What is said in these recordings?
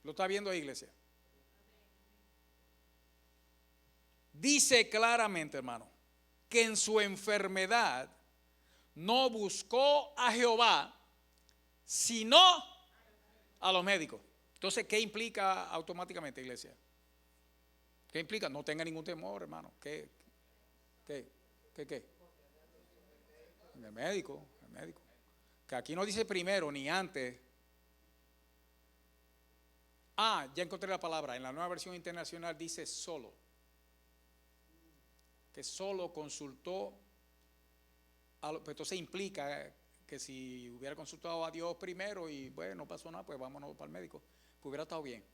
¿Lo está viendo ahí, iglesia? Dice claramente, hermano, que en su enfermedad no buscó a Jehová, sino a los médicos. Entonces, ¿qué implica automáticamente, iglesia? ¿Qué implica? No tenga ningún temor, hermano. ¿Qué? El médico. Que aquí no dice primero ni antes. Ya encontré la palabra. En la Nueva Versión Internacional dice solo. Que solo consultó. Pues entonces implica que si hubiera consultado a Dios primero y bueno, no pasó nada, pues vámonos para el médico. Pues hubiera estado bien.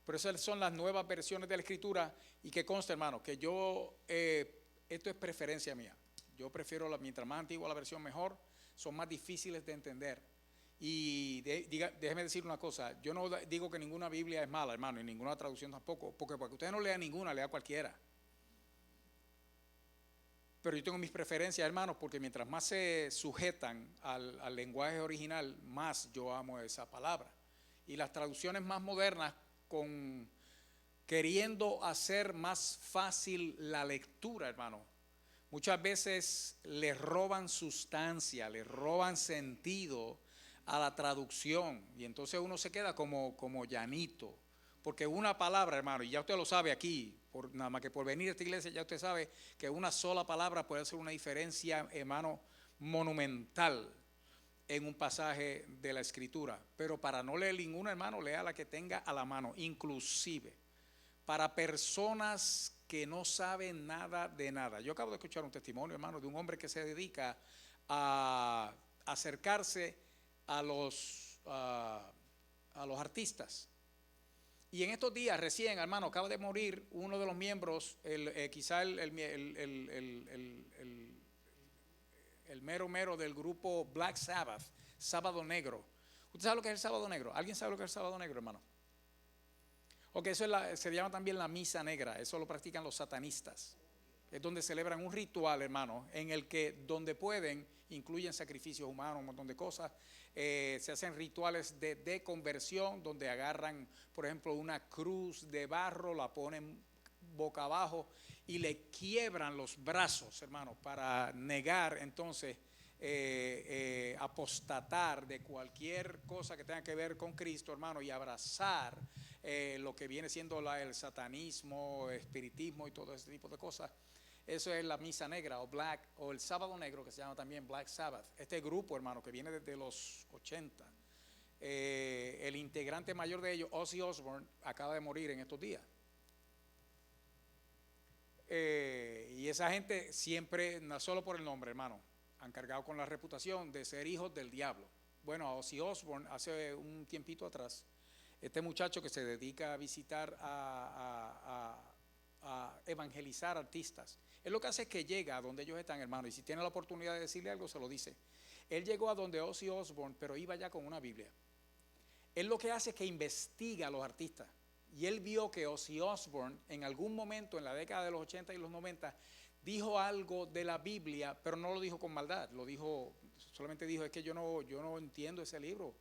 Pero esas son las nuevas versiones de la Escritura. Y que consta, hermano, que yo, esto es preferencia mía. Yo prefiero, mientras más antigua la versión mejor, son más difíciles de entender. Y déjeme decir una cosa, yo no digo que ninguna Biblia es mala, hermano, y ninguna traducción tampoco, porque para que usted no lea ninguna, lea cualquiera. Pero yo tengo mis preferencias, hermanos, porque mientras más se sujetan al lenguaje original, más yo amo esa palabra. Y las traducciones más modernas, queriendo hacer más fácil la lectura, hermano, muchas veces le roban sustancia, le roban sentido a la traducción. Y entonces uno se queda como llanito. Porque una palabra, hermano, y ya usted lo sabe aquí, nada más que por venir a esta iglesia, ya usted sabe que una sola palabra puede hacer una diferencia, hermano, monumental en un pasaje de la Escritura. Pero para no leer ninguna, hermano, lea la que tenga a la mano, inclusive para personas que no saben nada de nada. Yo acabo de escuchar un testimonio, hermano, de un hombre que se dedica a acercarse a los artistas. Y en estos días recién, hermano, acaba de morir uno de los miembros, quizá el mero del grupo Black Sabbath, Sábado Negro. ¿Usted sabe lo que es el Sábado Negro? ¿Alguien sabe lo que es el Sábado Negro, hermano? Ok, eso se llama también la misa negra. Eso lo practican los satanistas. Es donde celebran un ritual, hermano, en el que donde pueden incluyen sacrificios humanos, un montón de cosas. Se hacen rituales de conversión donde agarran, por ejemplo, una cruz de barro, la ponen boca abajo y le quiebran los brazos, hermano, para negar entonces apostatar de cualquier cosa que tenga que ver con Cristo, hermano, y abrazar lo que viene siendo el satanismo, espiritismo y todo ese tipo de cosas. Eso es la misa negra o el sábado negro, que se llama también Black Sabbath. Este grupo, hermano, que viene desde los 80, el integrante mayor de ellos, Ozzy Osbourne, acaba de morir en estos días. Y esa gente siempre, no solo por el nombre, hermano, han cargado con la reputación de ser hijos del diablo. Bueno, a Ozzy Osbourne hace un tiempito atrás, este muchacho que se dedica a visitar, a evangelizar artistas, él lo que hace es que llega a donde ellos están, hermano, y si tiene la oportunidad de decirle algo, se lo dice. Él llegó a donde Ozzy Osbourne, pero iba ya con una Biblia. Él lo que hace es que investiga a los artistas. Y él vio que Ozzy Osbourne en algún momento en la década de los 80 y los 90 dijo algo de la Biblia, pero no lo dijo con maldad, solamente dijo, es que yo no entiendo ese libro,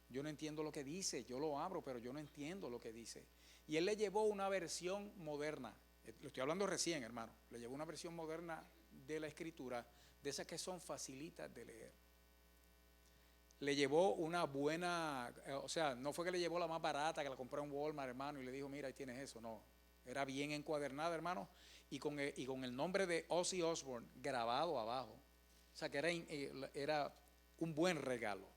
yo no entiendo lo que dice, yo lo abro, pero yo no entiendo lo que dice. Y él le llevó una versión moderna, lo estoy hablando recién, hermano, le llevó una versión moderna de la Escritura, de esas que son facilitas de leer. Le llevó una buena, o sea, no fue que le llevó la más barata, que la compró en Walmart, hermano, y le dijo, mira, ahí tienes eso, no. Era bien encuadernada, hermano, y con el nombre de Ozzy Osbourne grabado abajo. O sea, que era un buen regalo.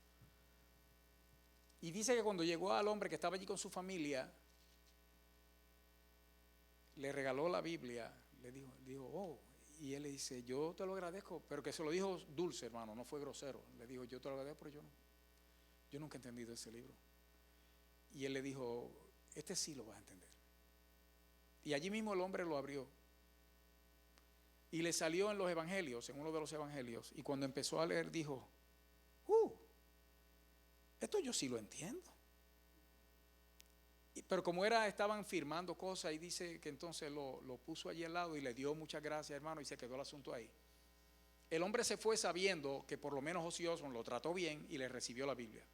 Y dice que cuando llegó al hombre que estaba allí con su familia, le regaló la Biblia, le dijo, oh, y él le dice, yo te lo agradezco, pero que se lo dijo dulce, hermano, no fue grosero. Le dijo, yo te lo agradezco, pero yo nunca he entendido ese libro. Y él le dijo, este sí lo vas a entender. Y allí mismo el hombre lo abrió. Y le salió en los evangelios, en uno de los evangelios, y cuando empezó a leer dijo, esto yo sí lo entiendo. Pero como estaban firmando cosas, y dice que entonces lo puso allí al lado y le dio muchas gracias, hermano, y se quedó el asunto ahí. El hombre se fue sabiendo que por lo menos Ozzy Osbourne lo trató bien y le recibió la Biblia.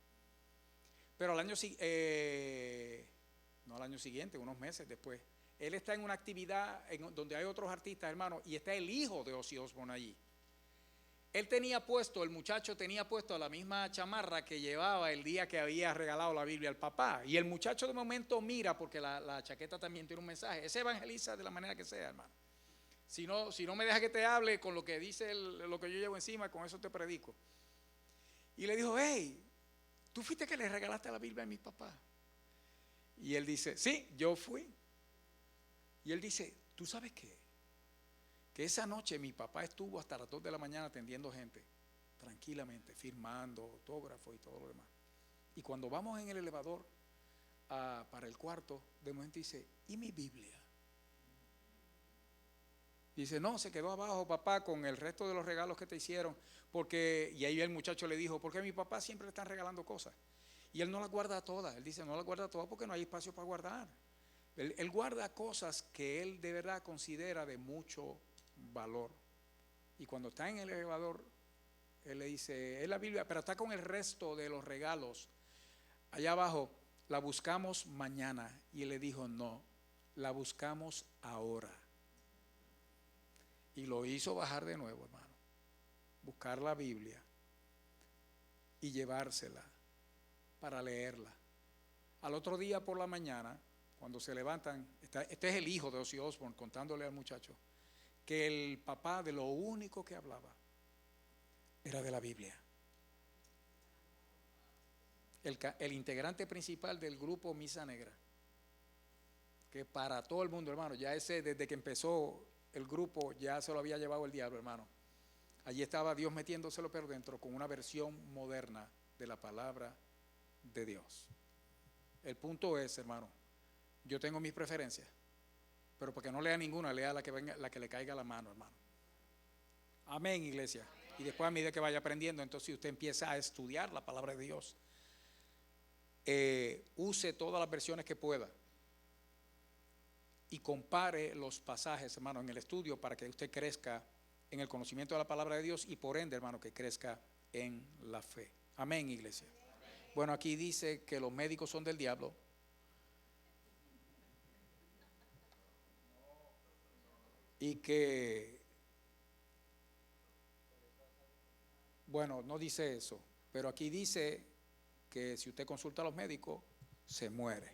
Pero al año no al año siguiente, unos meses después. Él está en una actividad donde hay otros artistas, hermano, y está el hijo de Ozzy Osbourne allí. El muchacho tenía puesto la misma chamarra que llevaba el día que había regalado la Biblia al papá. Y el muchacho de momento mira, porque la chaqueta también tiene un mensaje. Ese evangeliza de la manera que sea, hermano. Si no me deja que te hable con lo que dice lo que yo llevo encima, con eso te predico. Y le dijo, hey, ¿tú fuiste que le regalaste la Biblia a mi papá? Y él dice, sí, yo fui. Y él dice, ¿tú sabes qué? Que esa noche mi papá estuvo hasta las 2 de la mañana atendiendo gente, tranquilamente, firmando autógrafos y todo lo demás. Y cuando vamos en el elevador para el cuarto, de momento dice, ¿y mi Biblia? Dice, no, se quedó abajo, papá, con el resto de los regalos que te hicieron. Y ahí el muchacho le dijo, porque a mi papá siempre le están regalando cosas. Y él no las guarda todas. Él dice, no las guarda todas porque no hay espacio para guardar. Él guarda cosas que él de verdad considera de mucho valor. Y cuando está en el elevador, él le dice, es la Biblia, pero está con el resto de los regalos allá abajo, la buscamos mañana. Y él le dijo, no, la buscamos ahora. Y lo hizo bajar de nuevo, hermano, buscar la Biblia y llevársela para leerla. Al otro día por la mañana, cuando se levantan, este es el hijo de Ozzy Osbourne contándole al muchacho que el papá de lo único que hablaba era de la Biblia. El integrante principal del grupo Misa Negra, que para todo el mundo, hermano, ya ese desde que empezó el grupo ya se lo había llevado el diablo, hermano. Allí estaba Dios metiéndoselo por dentro con una versión moderna de la palabra de Dios. El punto es, hermano, yo tengo mis preferencias, pero para que no lea ninguna, lea la que le caiga a la mano, hermano. Amén, iglesia. Y después a medida que vaya aprendiendo, entonces usted empieza a estudiar la palabra de Dios. Use todas las versiones que pueda y compare los pasajes, hermano, en el estudio para que usted crezca en el conocimiento de la palabra de Dios y por ende, hermano, que crezca en la fe. Amén, iglesia. Amén. Bueno, aquí dice que los médicos son del diablo. Y que, bueno, no dice eso, pero aquí dice que si usted consulta a los médicos, se muere.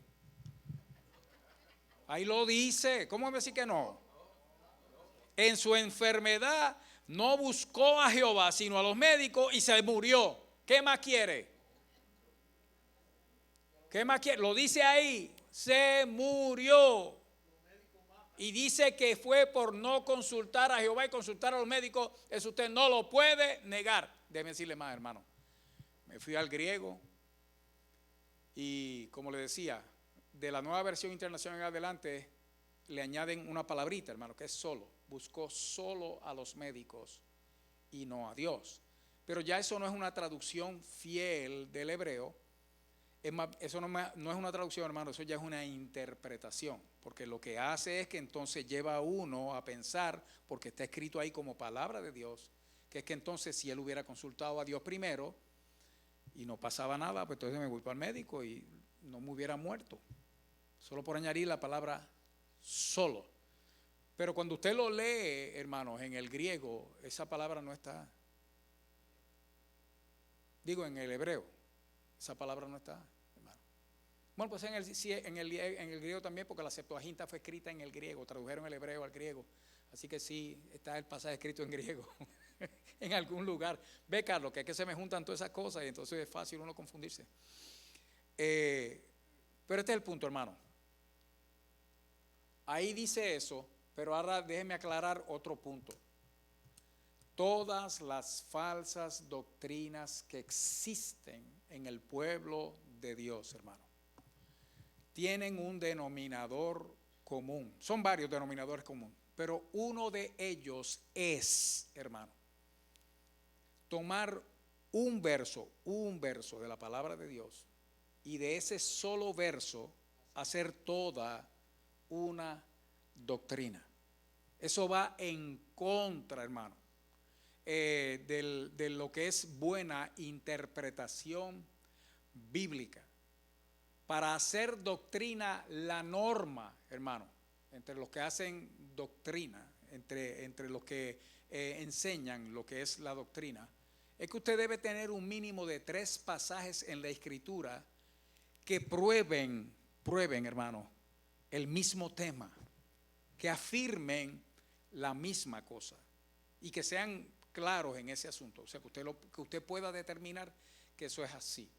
Ahí lo dice, ¿cómo me decir que no? En su enfermedad no buscó a Jehová, sino a los médicos y se murió. ¿Qué más quiere? ¿Qué más quiere? Lo dice ahí, se murió. Y dice que fue por no consultar a Jehová y consultar a los médicos. Eso usted no lo puede negar. Déjeme decirle más, hermano. Me fui al griego y, como le decía, de la nueva versión internacional en adelante le añaden una palabrita, hermano, que es solo. Buscó solo a los médicos y no a Dios. Pero ya eso no es una traducción fiel del hebreo. Es más, eso no es una traducción, hermano, eso ya es una interpretación, porque lo que hace es que entonces lleva a uno a pensar, porque está escrito ahí como palabra de Dios, que es que entonces si él hubiera consultado a Dios primero y no pasaba nada, pues entonces me voy para el médico y no me hubiera muerto, solo por añadir la palabra solo. Pero cuando usted lo lee, hermanos, en el griego, esa palabra no está. Digo, en el hebreo, esa palabra no está, hermano. Bueno, pues en el griego también, porque la Septuaginta fue escrita en el griego, tradujeron el hebreo al griego. Así que sí, está el pasaje escrito en griego, en algún lugar. Ve, Carlos, que es que se me juntan todas esas cosas y entonces es fácil uno confundirse. Pero este es el punto, hermano. Ahí dice eso, pero ahora déjeme aclarar otro punto. Todas las falsas doctrinas que existen en el pueblo de Dios, hermano, tienen un denominador común. Son varios denominadores comunes, pero uno de ellos es, hermano, tomar un verso de la palabra de Dios y de ese solo verso hacer toda una doctrina. Eso va en contra, hermano, de lo que es buena interpretación bíblica. para hacer doctrina la norma, hermano, entre los que hacen doctrina, entre los que enseñan lo que es la doctrina, es que usted debe tener un mínimo de 3 pasajes en la Escritura que prueben, hermano, el mismo tema, que afirmen la misma cosa y que sean claros en ese asunto. O sea, que usted pueda determinar que eso es así.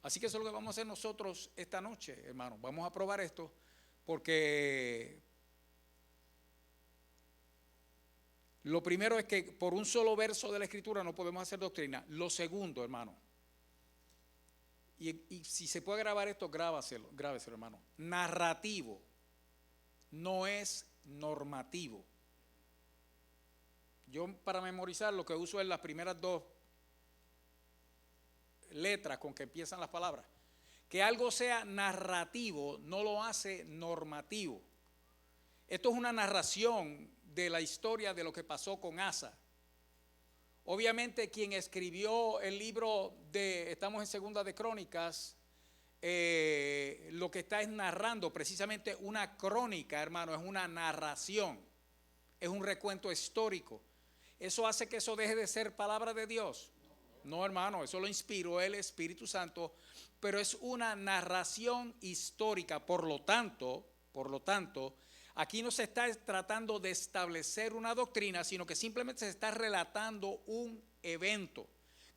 Así que eso es lo que vamos a hacer nosotros esta noche, hermano. Vamos a probar esto porque lo primero es que por un solo verso de la Escritura no podemos hacer doctrina. Lo segundo, hermano, y si se puede grabar esto, grábeselo, hermano. Narrativo no es normativo. Yo para memorizar lo que uso es las primeras 2 letras con que empiezan las palabras. Que algo sea narrativo no lo hace normativo. Esto es una narración de la historia de lo que pasó con Asa. Obviamente quien escribió el libro estamos en Segunda de Crónicas, lo que está es narrando precisamente una crónica, hermano, es una narración, es un recuento histórico. ¿Eso hace que eso deje de ser palabra de Dios? No, hermano, eso lo inspiró el Espíritu Santo, pero es una narración histórica. Por lo tanto, aquí no se está tratando de establecer una doctrina, sino que simplemente se está relatando un evento.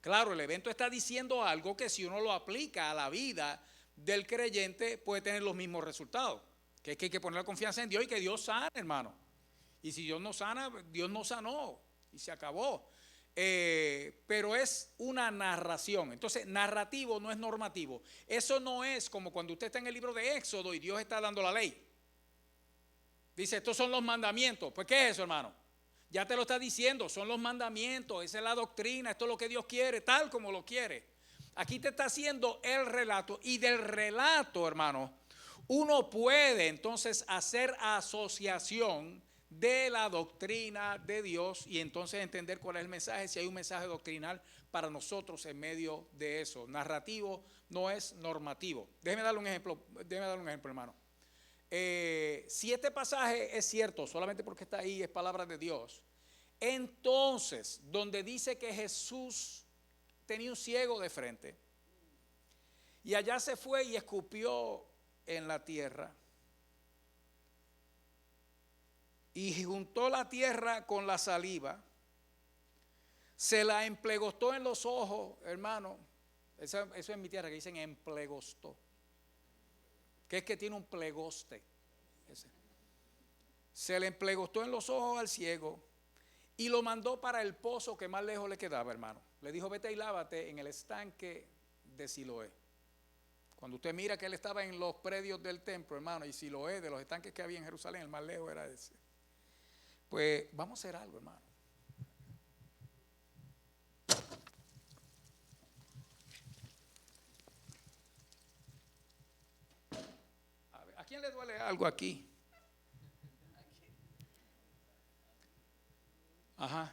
Claro, el evento está diciendo algo que si uno lo aplica a la vida del creyente puede tener los mismos resultados. Que es que hay que poner la confianza en Dios y que Dios sana, hermano. Y si Dios no sana, Dios no sanó y se acabó. Pero es una narración. Entonces, narrativo no es normativo. Eso no es como cuando usted está en el libro de Éxodo y Dios está dando la ley. Dice, estos son los mandamientos. Pues, ¿qué es eso, hermano? Ya te lo está diciendo, son los mandamientos, esa es la doctrina, esto es lo que Dios quiere, tal como lo quiere. Aquí te está haciendo el relato, y del relato, hermano, uno puede entonces hacer asociación de la doctrina de Dios y entonces entender cuál es el mensaje, si hay un mensaje doctrinal para nosotros en medio de eso. Narrativo no es normativo. Déjeme darle un ejemplo, hermano. Si este pasaje es cierto, solamente porque está ahí es palabra de Dios, entonces donde dice que Jesús tenía un ciego de frente y allá se fue y escupió en la tierra y juntó la tierra con la saliva, se la emplegostó en los ojos, hermano. Eso es en mi tierra que dicen emplegostó, que es que tiene un plegoste. Se le emplegostó en los ojos al ciego y lo mandó para el pozo que más lejos le quedaba, hermano. Le dijo, vete y lávate en el estanque de Siloé. Cuando usted mira que él estaba en los predios del templo, hermano, y Siloé, de los estanques que había en Jerusalén, el más lejos era ese. Pues vamos a hacer algo, hermano. ¿A quién le duele algo aquí? Ajá.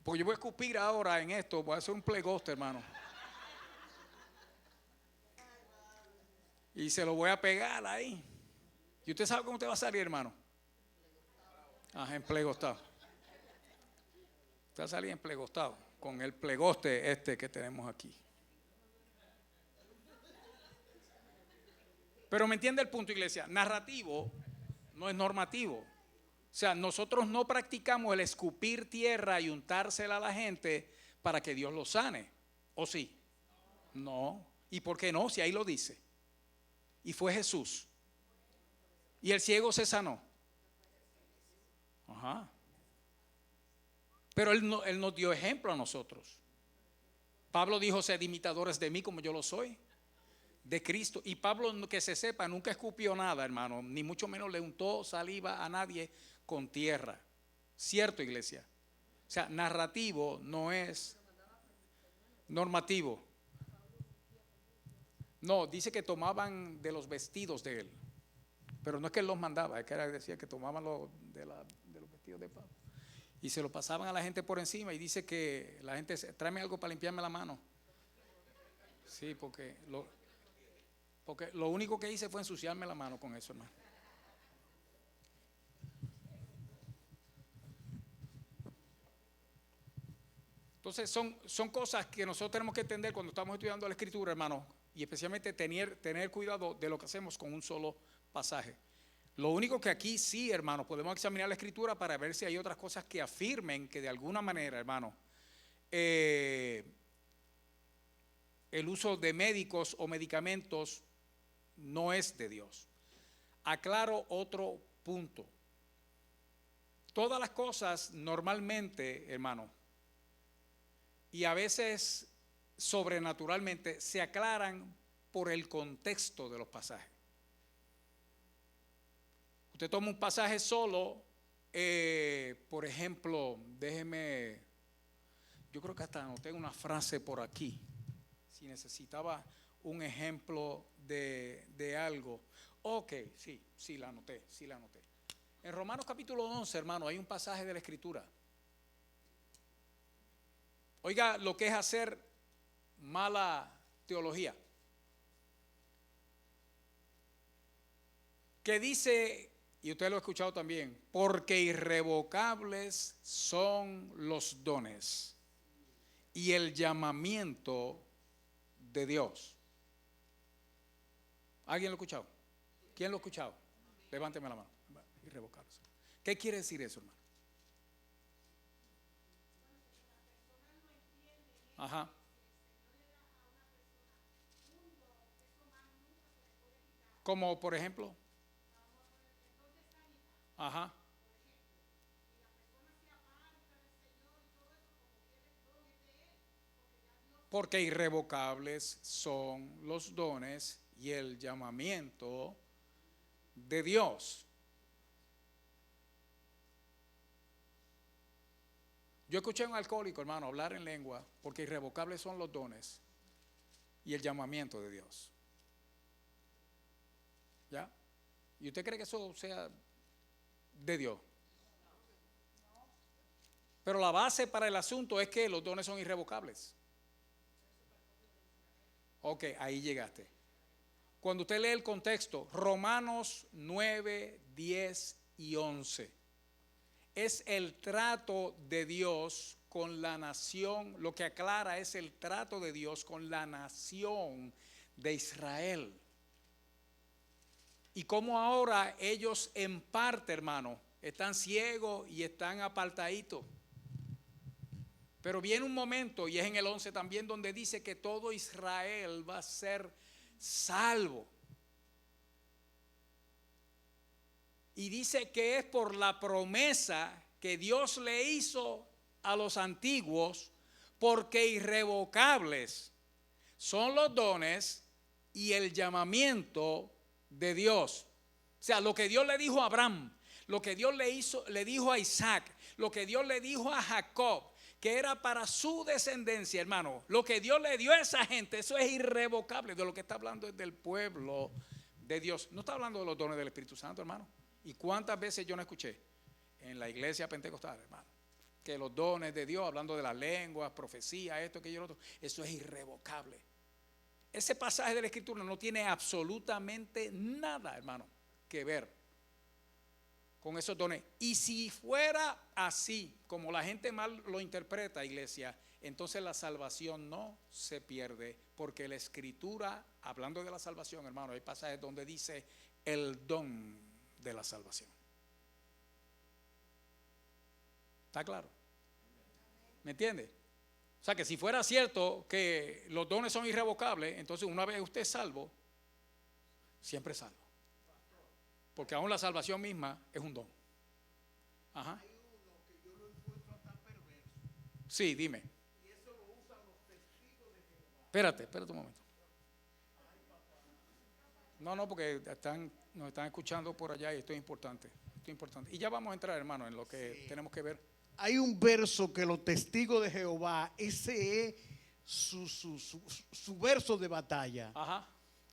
Pues yo voy a escupir ahora en esto, voy a hacer un plegoste, hermano. Y se lo voy a pegar ahí. ¿Y usted sabe cómo usted va a salir, hermano? Ajá, en plegostado. Usted va a salir en plegostado, con el plegoste que tenemos aquí. Pero me entiende el punto, iglesia. Narrativo no es normativo. O sea, nosotros no practicamos el escupir tierra y untársela a la gente para que Dios lo sane. ¿O sí? No. ¿Y por qué no? Si ahí lo dice. Y fue Jesús. Y el ciego se sanó. Ajá. Pero él nos dio ejemplo a nosotros. Pablo dijo, sed imitadores de mí como yo lo soy, de Cristo. Y Pablo, que se sepa, nunca escupió nada, hermano, ni mucho menos le untó saliva a nadie con tierra. ¿Cierto, iglesia? O sea, narrativo no es normativo. No, dice que tomaban de los vestidos de él. Pero no es que él los mandaba, es que decía que tomaban de los vestidos de Pablo y se lo pasaban a la gente por encima. Y dice que la gente, tráeme algo para limpiarme la mano. Sí, porque Porque lo único que hice fue ensuciarme la mano con eso, hermano. Entonces son cosas que nosotros tenemos que entender cuando estamos estudiando la Escritura, hermano, y especialmente tener cuidado de lo que hacemos con un solo pasaje. Lo único que aquí sí, hermano, podemos examinar la Escritura para ver si hay otras cosas que afirmen que de alguna manera, hermano, el uso de médicos o medicamentos no es de Dios. Aclaro otro punto. Todas las cosas normalmente, hermano, y a veces sobrenaturalmente se aclaran por el contexto de los pasajes. Usted toma un pasaje solo, por ejemplo, yo creo que hasta anoté una frase por aquí, si necesitaba un ejemplo de algo. Ok, sí la anoté. En Romanos capítulo 11, hermano, hay un pasaje de la Escritura. Oiga lo que es hacer mala teología. Que dice, y usted lo ha escuchado también, porque irrevocables son los dones y el llamamiento de Dios. ¿Alguien lo ha escuchado? ¿Quién lo ha escuchado? Levánteme la mano. Irrevocables. ¿Qué quiere decir eso, hermano? Ajá. Como por ejemplo. Ajá. Porque irrevocables son los dones y el llamamiento de Dios. Yo escuché a un alcohólico, hermano, hablar en lengua, porque irrevocables son los dones y el llamamiento de Dios. ¿Ya? ¿Y usted cree que eso sea de Dios? Pero la base para el asunto es que los dones son irrevocables. Ok, ahí llegaste. Cuando usted lee el contexto, Romanos 9, 10 y 11. Es el trato de Dios con la nación, lo que aclara es el trato de Dios con la nación de Israel. Y cómo ahora ellos en parte, hermano, están ciegos y están apartaditos. Pero viene un momento, y es en el 11 también, donde dice que todo Israel va a ser salvo. Y dice que es por la promesa que Dios le hizo a los antiguos, porque irrevocables son los dones y el llamamiento de Dios. O sea, lo que Dios le dijo a Abraham, lo que Dios le dijo a Isaac, lo que Dios le dijo a Jacob, que era para su descendencia, hermano, lo que Dios le dio a esa gente, eso es irrevocable. De lo que está hablando es del pueblo de Dios. No está hablando de los dones del Espíritu Santo, hermano. ¿Y cuántas veces yo no escuché en la iglesia pentecostal, hermano, que los dones de Dios, hablando de las lenguas, profecía, esto, aquello, otro, eso es irrevocable? Ese pasaje de la Escritura no tiene absolutamente nada, hermano, que ver con esos dones. Y si fuera así, como la gente mal lo interpreta, iglesia, entonces la salvación no se pierde, porque la Escritura, hablando de la salvación, hermano, hay pasajes donde dice el don de la salvación. ¿Está claro? ¿Me entiende? O sea que si fuera cierto que los dones son irrevocables, entonces una vez usted es salvo, siempre es salvo. Porque aún la salvación misma es un don. Ajá. Hay uno que yo lo encuentro tan perverso. Sí, dime. Y eso lo usan los testigos de Jehová. Espérate un momento. No, porque nos están escuchando por allá y esto es importante. Y ya vamos a entrar, hermano, en lo que tenemos que ver. Hay un verso que los testigos de Jehová, ese es su verso de batalla. Ajá.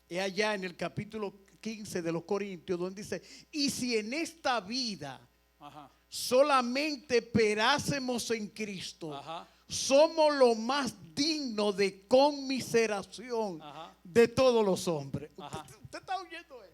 Es allá en el capítulo 15 de los Corintios, donde dice: y si en esta vida Ajá. solamente esperásemos en Cristo, Ajá. somos los más dignos de conmiseración Ajá. de todos los hombres. Ajá. ¿Usted está oyendo eso?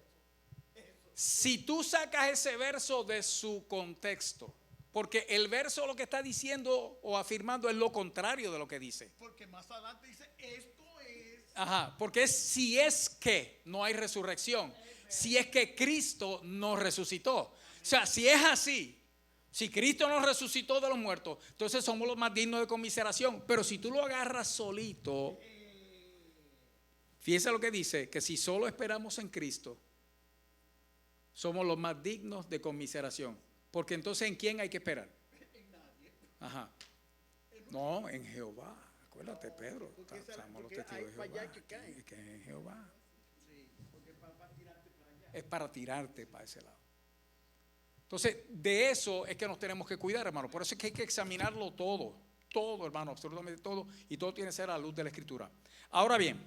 Si tú sacas ese verso de su contexto, porque el verso lo que está diciendo o afirmando es lo contrario de lo que dice. Porque más adelante dice, esto es... Ajá, porque si es que no hay resurrección, si es que Cristo no resucitó. O sea, si es así, si Cristo nos resucitó de los muertos, entonces somos los más dignos de conmiseración. Pero si tú lo agarras solito, fíjese lo que dice, que si solo esperamos en Cristo, somos los más dignos de conmiseración. Porque entonces, ¿en quién hay que esperar? En nadie. Ajá. No, en Jehová. Acuérdate, Pedro. Porque Estamos los porque testigos de hay para Jehová. allá que caen. Que es en Jehová. Sí, porque es para tirarte para allá. Es para tirarte para ese lado. Entonces, de eso es que nos tenemos que cuidar, hermano. Por eso es que hay que examinarlo todo. Todo, hermano, absolutamente todo. Y todo tiene que ser a la luz de la Escritura. Ahora bien,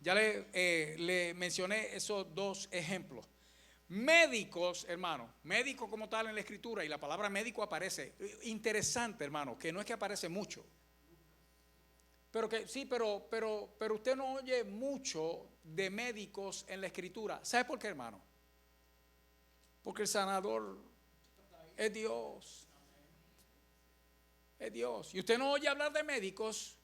ya le mencioné esos dos ejemplos. Médicos, hermano, médico como tal en la Escritura, y la palabra médico aparece. Interesante, hermano, que no es que aparece mucho. Pero que sí, pero usted no oye mucho de médicos en la Escritura. ¿Sabe por qué, hermano? Porque el sanador es Dios. Es Dios. Y usted no oye hablar de médicos,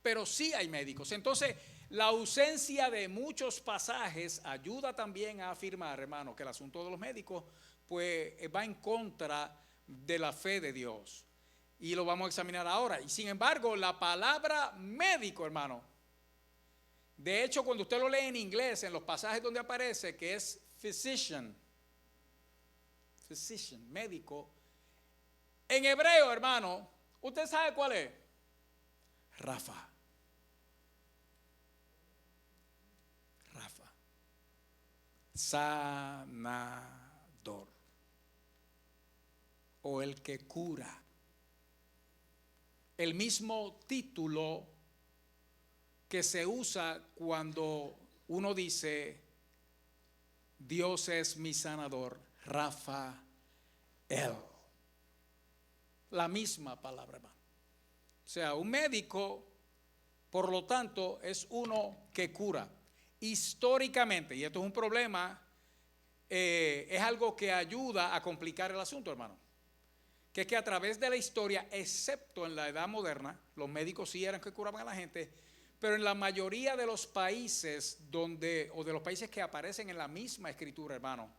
pero sí hay médicos. Entonces, la ausencia de muchos pasajes ayuda también a afirmar, hermano, que el asunto de los médicos pues va en contra de la fe de Dios. Y lo vamos a examinar ahora. Y sin embargo, la palabra médico, hermano, de hecho, cuando usted lo lee en inglés, en los pasajes donde aparece que es physician, médico, en hebreo, hermano, ¿usted sabe cuál es? Rafa. Sanador, o el que cura. El mismo título que se usa cuando uno dice Dios es mi sanador, Rafael. La misma palabra, hermano. O sea, un médico, por lo tanto, es uno que cura. Históricamente, y esto es un problema, es algo que ayuda a complicar el asunto, hermano. Que es que a través de la historia, excepto en la edad moderna, los médicos sí eran que curaban a la gente, pero en la mayoría de los países donde, o de los países que aparecen en la misma escritura, hermano,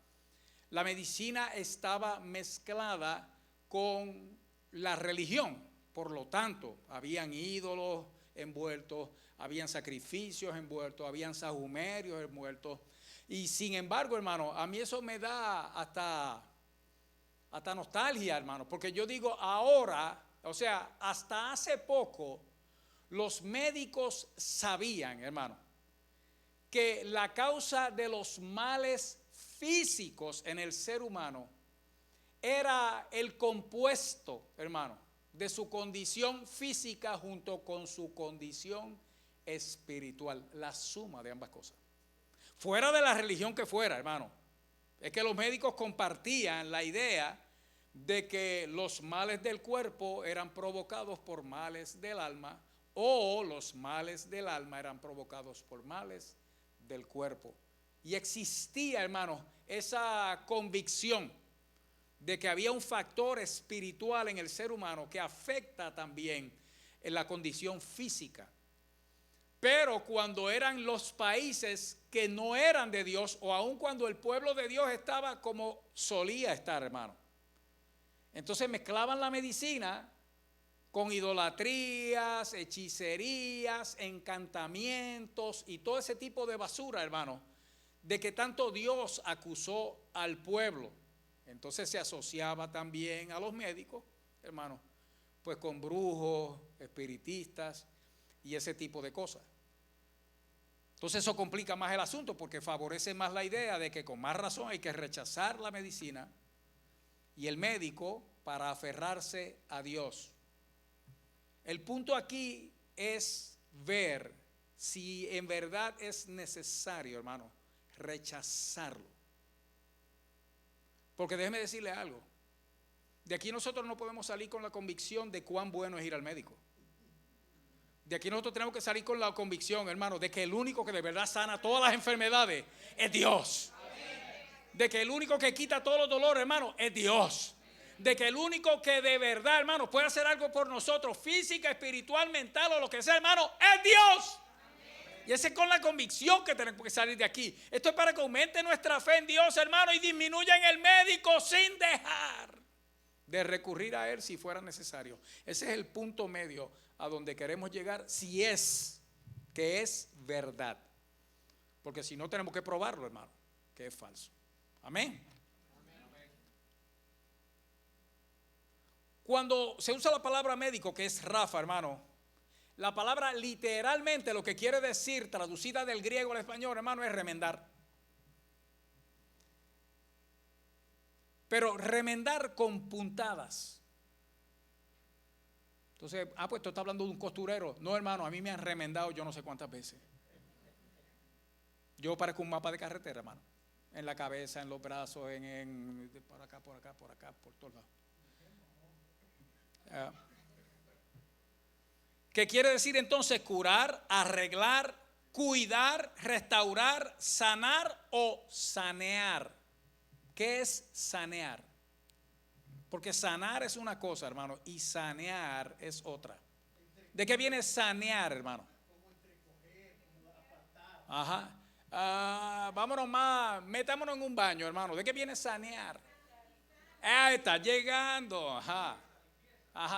la medicina estaba mezclada con la religión. Por lo tanto, habían ídolos envueltos, habían sacrificios envueltos, habían sahumerios envueltos. Y sin embargo, hermano, a mí eso me da hasta nostalgia, hermano, porque yo digo ahora, o sea, hasta hace poco, los médicos sabían, hermano, que la causa de los males físicos en el ser humano era el compuesto, hermano, de su condición física junto con su condición espiritual, la suma de ambas cosas. Fuera de la religión que fuera, hermano, es que los médicos compartían la idea de que los males del cuerpo eran provocados por males del alma, o los males del alma eran provocados por males del cuerpo. Y existía, hermano, esa convicción de que había un factor espiritual en el ser humano que afecta también en la condición física. Pero cuando eran los países que no eran de Dios, o aun cuando el pueblo de Dios estaba como solía estar, hermano, entonces mezclaban la medicina con idolatrías, hechicerías, encantamientos y todo ese tipo de basura, hermano, de que tanto Dios acusó al pueblo. Entonces se asociaba también a los médicos, hermano, pues con brujos, espiritistas y ese tipo de cosas. Entonces eso complica más el asunto porque favorece más la idea de que con más razón hay que rechazar la medicina y el médico para aferrarse a Dios. El punto aquí es ver si en verdad es necesario, hermano, rechazarlo. Porque déjeme decirle algo. De aquí nosotros no podemos salir con la convicción de cuán bueno es ir al médico. De aquí nosotros tenemos que salir con la convicción, hermano, de que el único que de verdad sana todas las enfermedades es Dios. De que el único que quita todos los dolores, hermano, es Dios. De que el único que de verdad, hermano, puede hacer algo por nosotros, física, espiritual, mental o lo que sea, hermano, es Dios. Y esa es con la convicción que tenemos que salir de aquí. Esto es para que aumente nuestra fe en Dios, hermano, y disminuya en el médico sin dejar de recurrir a Él si fuera necesario. Ese es el punto medio a donde queremos llegar, si es que es verdad. Porque si no, tenemos que probarlo, hermano, que es falso. Amén. Cuando se usa la palabra médico, que es Rafa, hermano, la palabra literalmente lo que quiere decir, traducida del griego al español, hermano, es remendar. Pero remendar con puntadas. Entonces, pues tú estás hablando de un costurero. No, hermano, a mí me han remendado yo no sé cuántas veces. Yo parezco un mapa de carretera, hermano. En la cabeza, en los brazos, por acá, por todos lados. ¿Qué quiere decir entonces? Curar, arreglar, cuidar, restaurar, sanar o sanear. ¿Qué es sanear? Porque sanar es una cosa, hermano, y sanear es otra. ¿De qué viene sanear, hermano? Ajá. Vámonos más, metámonos en un baño, hermano. ¿De qué viene sanear? Está llegando, ajá,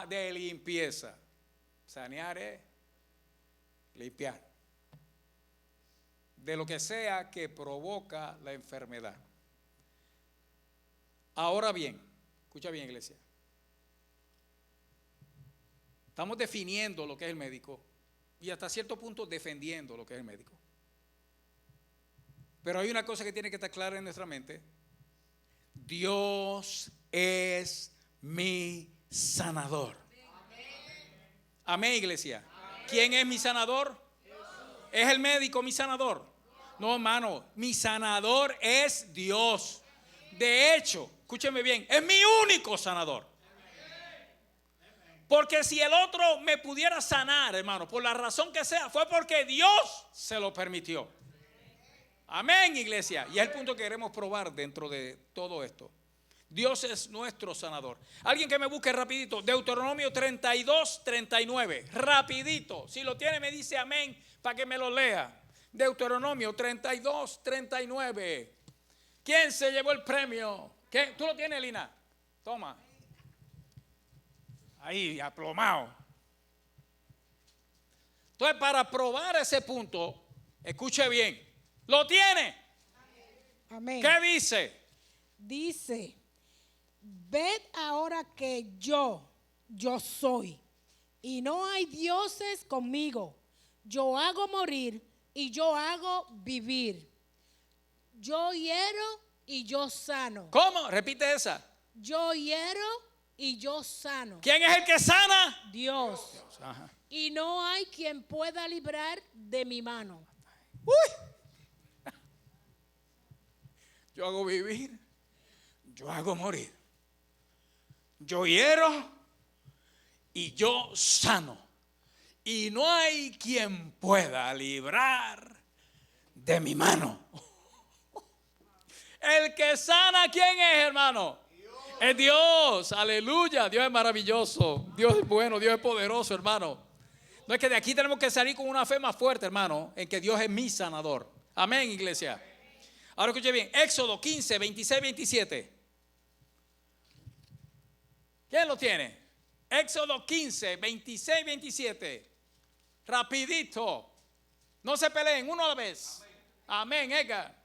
de limpieza. Sanear es limpiar de lo que sea que provoca la enfermedad. Ahora bien, escucha bien, iglesia. Estamos definiendo lo que es el médico y hasta cierto punto defendiendo lo que es el médico. Pero hay una cosa que tiene que estar clara en nuestra mente. Dios es mi sanador. Amén, iglesia. Amén. ¿Quién es mi sanador? Dios. ¿Es el médico mi sanador? No, hermano, mi sanador es Dios. De hecho, escúcheme bien, es mi único sanador. Porque si el otro me pudiera sanar, hermano, por la razón que sea, fue porque Dios se lo permitió. Amén, iglesia. Y es el punto que queremos probar dentro de todo esto. Dios es nuestro sanador. Alguien que me busque rapidito, Deuteronomio 32, 39. Rapidito. Si lo tiene me dice amén para que me lo lea. Deuteronomio 32, 39. ¿Quién se llevó el premio? ¿Qué? ¿Tú lo tienes, Lina? Toma. Ahí, aplomado. Entonces, para probar ese punto, escuche bien. ¿Lo tiene? Amén. ¿Qué dice? Dice: ved ahora que yo soy, y no hay dioses conmigo. Yo hago morir y yo hago vivir. Yo hiero y yo sano. ¿Cómo? Repite esa. Yo hiero y yo sano. ¿Quién es el que sana? Dios. Ajá. Y no hay quien pueda librar de mi mano. Uy. Yo hago vivir, yo hago morir. Yo hiero y yo sano. Y no hay quien pueda librar de mi mano. El que sana, ¿quién es, hermano? Dios. Es Dios, aleluya. Dios es maravilloso, Dios es bueno, Dios es poderoso, hermano. No es que de aquí tenemos que salir con una fe más fuerte, hermano, en que Dios es mi sanador. Amén, iglesia. Ahora escuche bien, Éxodo 15, 26, 27. ¿Quién lo tiene? Éxodo 15, 26, 27. Rapidito. No se peleen, uno a la vez. Amén, Edgar.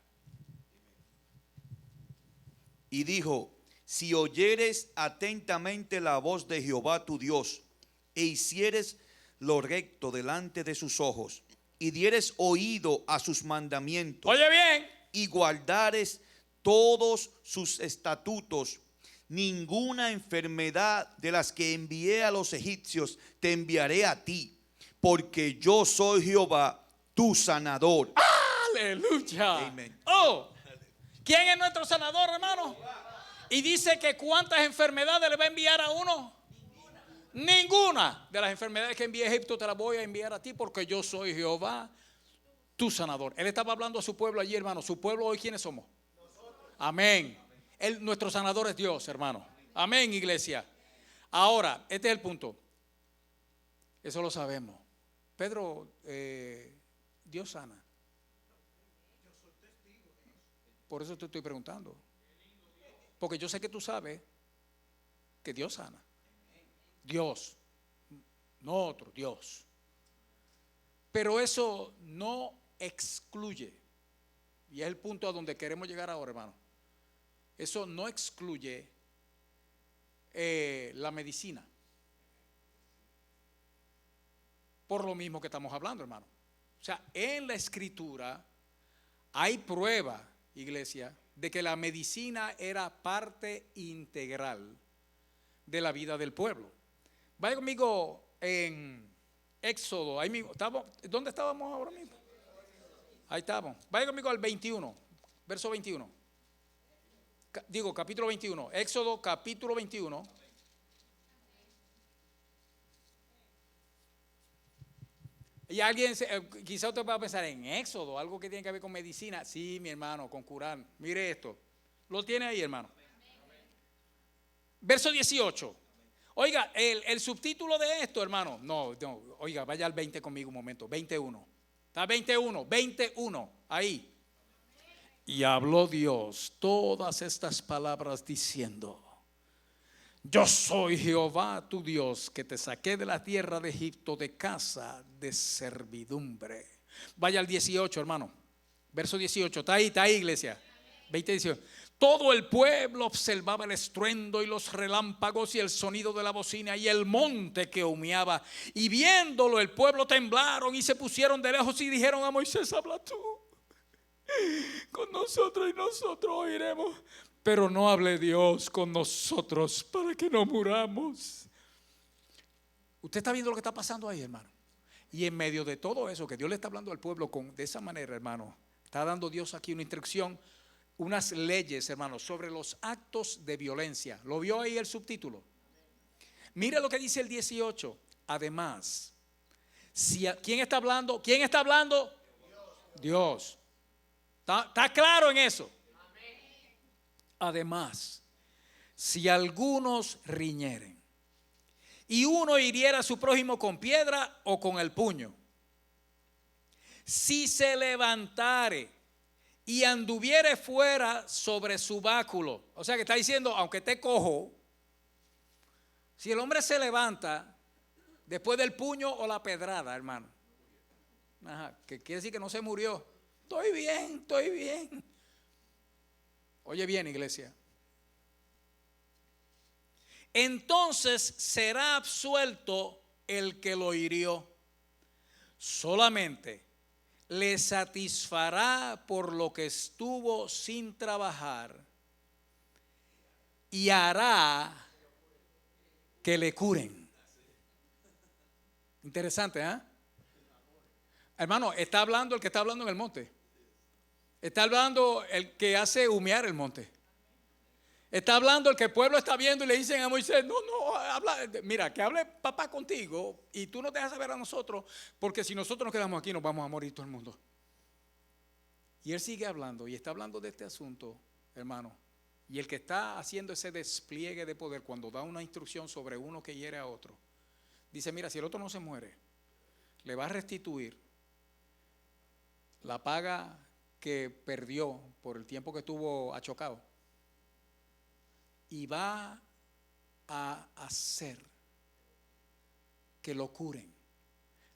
Y dijo: si oyeres atentamente la voz de Jehová tu Dios, e hicieres lo recto delante de sus ojos, y dieres oído a sus mandamientos, Oye bien, y guardares todos sus estatutos, ninguna enfermedad de las que envié a los egipcios te enviaré a ti, porque yo soy Jehová tu sanador. aleluya. Amén. Oh, ¿quién es nuestro sanador, hermano? Y dice que cuántas enfermedades le va a enviar a uno. Ninguna de las enfermedades que envié a Egipto te las voy a enviar a ti, porque yo soy Jehová, tu sanador. Él estaba hablando a su pueblo allí, hermano. Su pueblo hoy, ¿quiénes somos? Amén. Nuestro sanador es Dios, hermano. Amén, iglesia. Ahora, este es el punto. Eso lo sabemos. Pedro, Dios sana. Por eso te estoy preguntando. Porque yo sé que tú sabes que Dios sana. Dios, no otro, Dios. Pero eso no excluye, y es el punto a donde queremos llegar ahora, hermano. Eso no excluye la medicina. Por lo mismo que estamos hablando, hermano. O sea, en la Escritura hay prueba, iglesia, de que la medicina era parte integral de la vida del pueblo. Vaya conmigo en Éxodo. Ahí mismo, ¿dónde estábamos ahora mismo? Ahí estamos. Vaya conmigo al 21, verso 21. Capítulo 21. Éxodo, capítulo 21. Y alguien, quizá usted va a pensar en Éxodo, algo que tiene que ver con medicina. Sí, mi hermano, con curar. Mire esto. Lo tiene ahí, hermano. Verso 18. Oiga, el subtítulo de esto, hermano. No, oiga, vaya al 20 conmigo un momento. 21. Está 21. Ahí. Y habló Dios todas estas palabras diciendo: yo soy Jehová tu Dios, que te saqué de la tierra de Egipto, de casa de servidumbre. Vaya al 18, hermano. Verso 18. Está ahí, iglesia. 20-18. Todo el pueblo observaba el estruendo y los relámpagos y el sonido de la bocina y el monte que humeaba. Y viéndolo, el pueblo temblaron y se pusieron de lejos y dijeron a Moisés: habla tú con nosotros y nosotros oiremos. Pero no hable Dios con nosotros para que no muramos. Usted está viendo lo que está pasando ahí, hermano. Y en medio de todo eso que Dios le está hablando al pueblo de esa manera, hermano, está dando Dios aquí una instrucción, unas leyes, hermano, sobre los actos de violencia. ¿Lo vio ahí el subtítulo? Mira lo que dice el 18. Además, ¿quién está hablando? ¿Quién está hablando? Dios. ¿Está claro en eso? Además, si algunos riñeren y uno hiriera a su prójimo con piedra o con el puño, si se levantare y anduviere fuera sobre su báculo, o sea que está diciendo, aunque esté cojo, si el hombre se levanta después del puño o la pedrada, hermano, que quiere decir que no se murió. Estoy bien. Oye bien, iglesia. Entonces será absuelto el que lo hirió. Solamente le satisfará por lo que estuvo sin trabajar y hará que le curen. Interesante, ¿eh? Hermano, está hablando el que está hablando en el monte. Está hablando el que hace humear el monte. Está hablando el que el pueblo está viendo y le dicen a Moisés: no, habla, mira, que hable papá contigo y tú nos dejas saber a nosotros, porque si nosotros nos quedamos aquí nos vamos a morir todo el mundo. Y él sigue hablando y está hablando de este asunto, hermano. Y el que está haciendo ese despliegue de poder cuando da una instrucción sobre uno que hiere a otro, dice: mira, si el otro no se muere, le va a restituir la paga que perdió por el tiempo que estuvo achocado, y va a hacer que lo curen.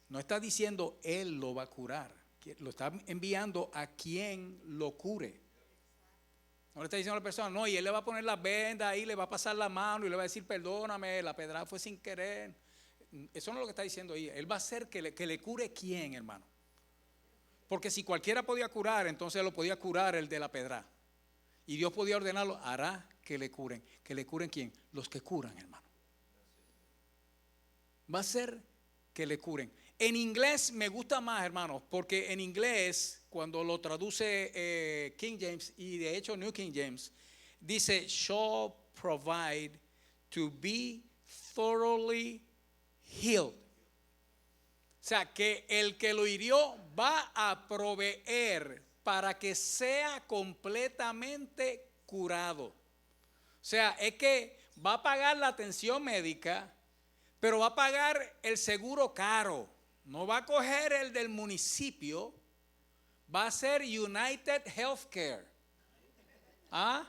No está diciendo él lo va a curar, lo está enviando a quien lo cure. No le está diciendo a la persona: no, y él le va a poner la venda ahí, le va a pasar la mano y le va a decir: perdóname, la pedrada fue sin querer. Eso no es lo que está diciendo ahí. Él va a hacer que le cure quién, hermano. Porque si cualquiera podía curar, entonces lo podía curar el de la pedrada. Y Dios podía ordenarlo: hará que le curen. ¿Que le curen quién? Los que curan, hermano. Va a ser que le curen. En inglés me gusta más, hermanos, porque en inglés, cuando lo traduce King James, y de hecho New King James, dice: shall provide to be thoroughly healed. O sea, que el que lo hirió va a proveer para que sea completamente curado. O sea, es que va a pagar la atención médica, pero va a pagar el seguro caro. No va a coger el del municipio, va a ser United Healthcare. ¿Ah?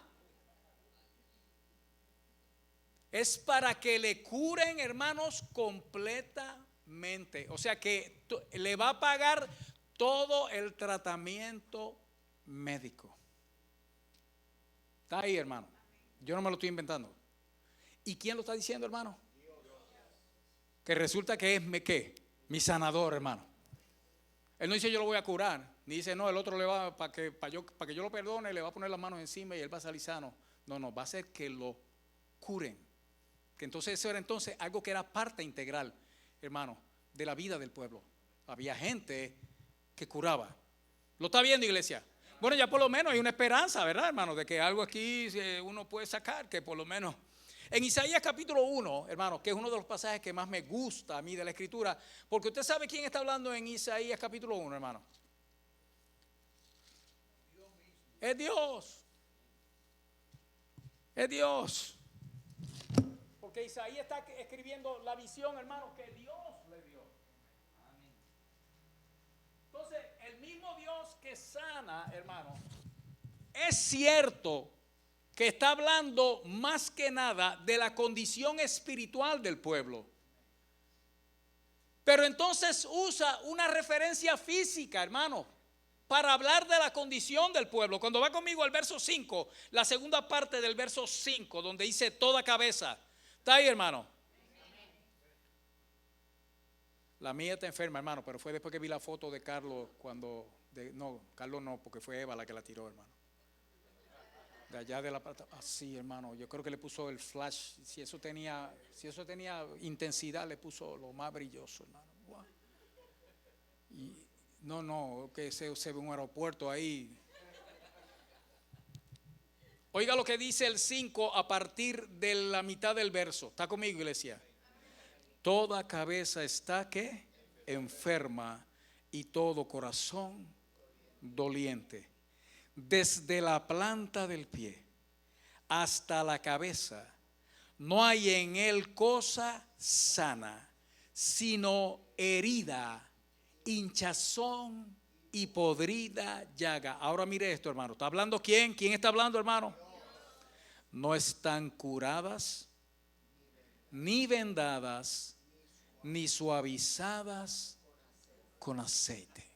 Es para que le curen, hermanos, completamente. O sea que le va a pagar todo el tratamiento médico. Está ahí, hermano. Yo no me lo estoy inventando. ¿Y quién lo está diciendo, hermano? Que resulta que es ¿qué? Mi sanador, hermano. Él no dice yo lo voy a curar, ni dice no, el otro le va para que yo lo perdone, le va a poner las manos encima y él va a salir sano. No, va a ser que lo curen. Que entonces eso era entonces algo que era parte integral, hermano, de la vida del pueblo. Había gente que curaba. ¿Lo está viendo, iglesia? Bueno, ya por lo menos hay una esperanza, ¿verdad, hermano? De que algo aquí uno puede sacar, que por lo menos. En Isaías capítulo 1, hermano, que es uno de los pasajes que más me gusta a mí de la Escritura, porque usted sabe quién está hablando en Isaías capítulo 1, hermano. Es Dios. Es Dios. Porque Isaías está escribiendo la visión, hermano, que Dios le dio. Entonces, el mismo Dios que sana, hermano, es cierto que está hablando más que nada de la condición espiritual del pueblo. Pero entonces usa una referencia física, hermano, para hablar de la condición del pueblo. Cuando va conmigo al verso 5, la segunda parte del verso 5, donde dice toda cabeza. ¿Está ahí, hermano? La mía está enferma, hermano, pero fue después que vi la foto de Carlos Carlos no, porque fue Eva la que la tiró, hermano. De allá de la plata, así, hermano, yo creo que le puso el flash, si eso tenía intensidad, le puso lo más brilloso, hermano. Wow. Y no, que se ve un aeropuerto ahí. Oiga lo que dice el 5 a partir de la mitad del verso. ¿Está conmigo, iglesia? Toda cabeza está ¿qué? Enferma y todo corazón doliente. Desde la planta del pie hasta la cabeza, no hay en él cosa sana, sino herida, hinchazón y podrida llaga. Ahora mire esto, hermano. ¿Está hablando quién? ¿Quién está hablando, hermano? No están curadas, ni vendadas, ni suavizadas con aceite.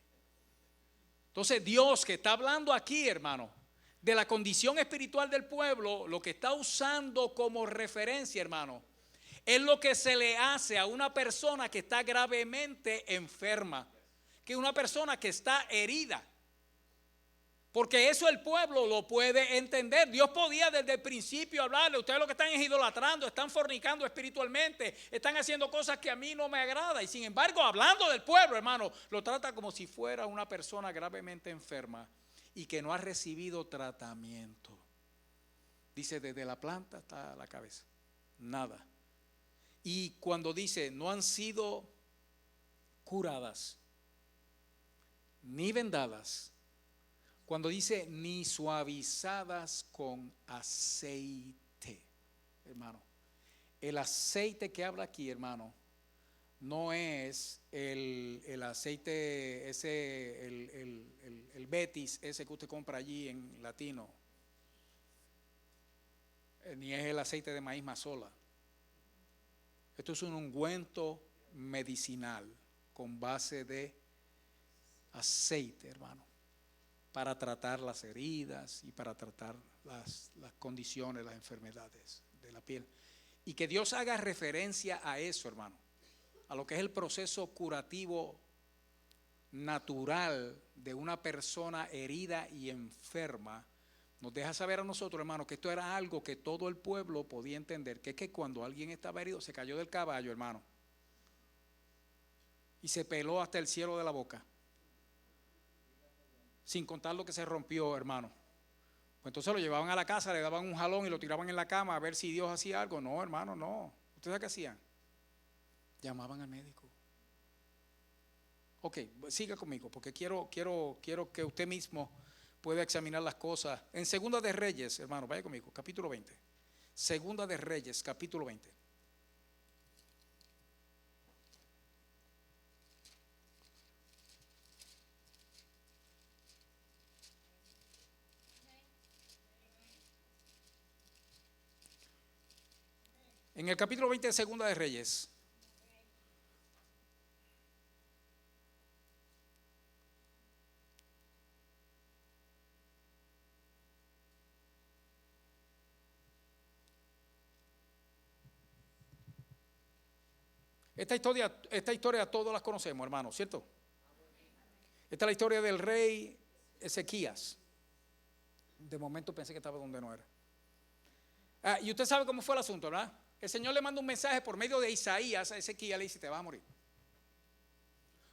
Entonces Dios que está hablando aquí, hermano, de la condición espiritual del pueblo, lo que está usando como referencia, hermano, es lo que se le hace a una persona que está gravemente enferma, que es una persona que está herida. Porque eso el pueblo lo puede entender. Dios podía desde el principio hablarle: ustedes lo que están es idolatrando, están fornicando espiritualmente, están haciendo cosas que a mí no me agrada. Y sin embargo, hablando del pueblo, hermano, lo trata como si fuera una persona gravemente enferma y que no ha recibido tratamiento. Dice desde la planta hasta la cabeza, nada. Y cuando dice no han sido curadas ni vendadas, cuando dice ni suavizadas con aceite, hermano, el aceite que habla aquí, hermano, no es el aceite ese, el Betis, ese que usted compra allí en Latino, ni es el aceite de maíz mazola. Esto es un ungüento medicinal con base de aceite, hermano, para tratar las heridas y para tratar las condiciones, las enfermedades de la piel. Y que Dios haga referencia a eso, hermano, a lo que es el proceso curativo natural de una persona herida y enferma, nos deja saber a nosotros, hermano, que esto era algo que todo el pueblo podía entender, que es que cuando alguien estaba herido se cayó del caballo, hermano, y se peló hasta el cielo de la boca, sin contar lo que se rompió, hermano. Pues entonces lo llevaban a la casa, le daban un jalón y lo tiraban en la cama a ver si Dios hacía algo. No, hermano, no. ¿Ustedes saben qué hacían? Llamaban al médico. Ok, siga conmigo, porque quiero que usted mismo pueda examinar las cosas. En Segunda de Reyes, hermano, vaya conmigo, capítulo 20. Segunda de Reyes, capítulo 20. En el capítulo 20 de Segunda de Reyes. Esta historia todos las conocemos, hermano, ¿cierto? Esta es la historia del rey Ezequías. De momento pensé que estaba donde no era. Y usted sabe cómo fue el asunto, ¿verdad? El Señor le manda un mensaje por medio de Isaías a Ezequías, le dice: te vas a morir.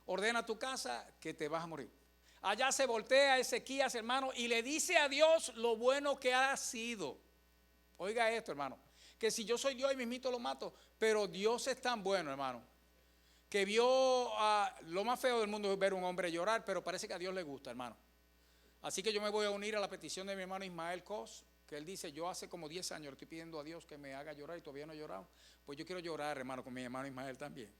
Ordena tu casa que te vas a morir. Allá se voltea Ezequías, hermano, y le dice a Dios lo bueno que ha sido. Oiga esto, hermano, que si yo soy Dios y mismito lo mato, pero Dios es tan bueno, hermano, que vio lo más feo del mundo es ver un hombre llorar, pero parece que a Dios le gusta, hermano. Así que yo me voy a unir a la petición de mi hermano Ismael Cos, que él dice: yo hace como 10 años le estoy pidiendo a Dios que me haga llorar y todavía no he llorado. Pues yo quiero llorar, hermano, con mi hermano Ismael también.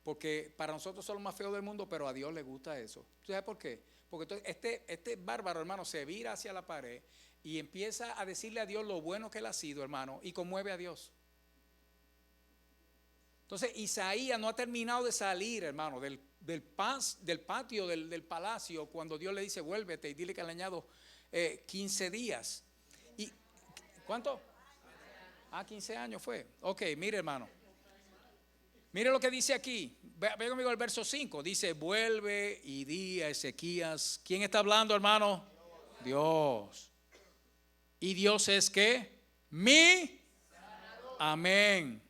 Porque para nosotros son los más feos del mundo, pero a Dios le gusta eso. ¿Sabes por qué? Porque entonces este bárbaro, hermano, se vira hacia la pared y empieza a decirle a Dios lo bueno que él ha sido, hermano, y conmueve a Dios. Entonces Isaías no ha terminado de salir, hermano, del patio del palacio, cuando Dios le dice: vuélvete y dile que le añado 15 días. ¿Y cuánto? 15 años fue. Ok, mire, hermano. Mire lo que dice aquí. Ve conmigo el verso 5. Dice: vuelve y di a Ezequías. ¿Quién está hablando, hermano? Dios. ¿Y Dios es qué? Mi amén.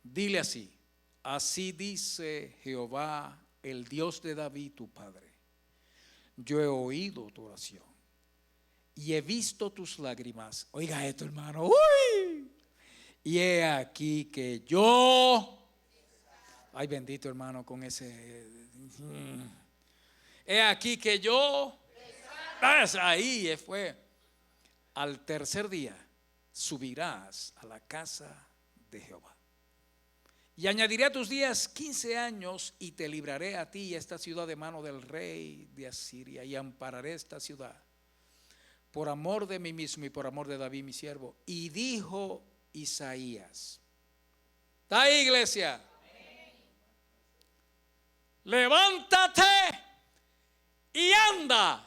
Dile así: así dice Jehová, el Dios de David tu padre. Yo he oído tu oración y he visto tus lágrimas. Oiga esto, hermano. ¡Uy! Y he aquí que yo, ay bendito, hermano, con ese. He aquí que yo, ahí fue. Al tercer día subirás a la casa de Jehová. Y añadiré a tus días 15 años y te libraré a ti y a esta ciudad de mano del rey de Asiria, y ampararé esta ciudad por amor de mí mismo y por amor de David mi siervo. Y dijo Isaías: ¿está ahí, iglesia? Levántate y anda.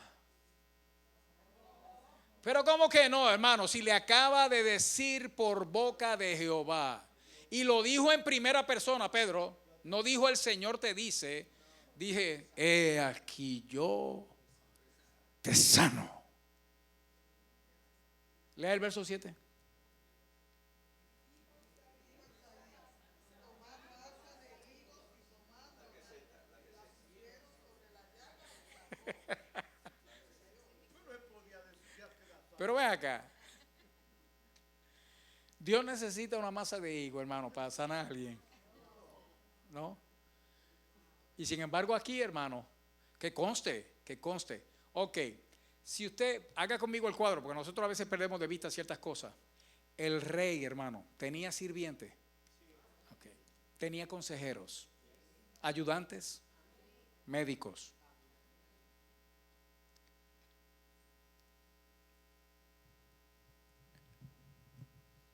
Pero ¿cómo que no, hermano? Si le acaba de decir por boca de Jehová. Y lo dijo en primera persona, Pedro. No dijo: el Señor te dice. Dije: he aquí yo te sano. Lea el verso 7. Pero ven acá. Dios necesita una masa de higo, hermano, para sanar a alguien, ¿no? Y sin embargo aquí, hermano, que conste. Ok, si usted haga conmigo el cuadro, porque nosotros a veces perdemos de vista ciertas cosas. El rey, hermano, tenía sirviente, okay. Tenía consejeros, ayudantes, médicos.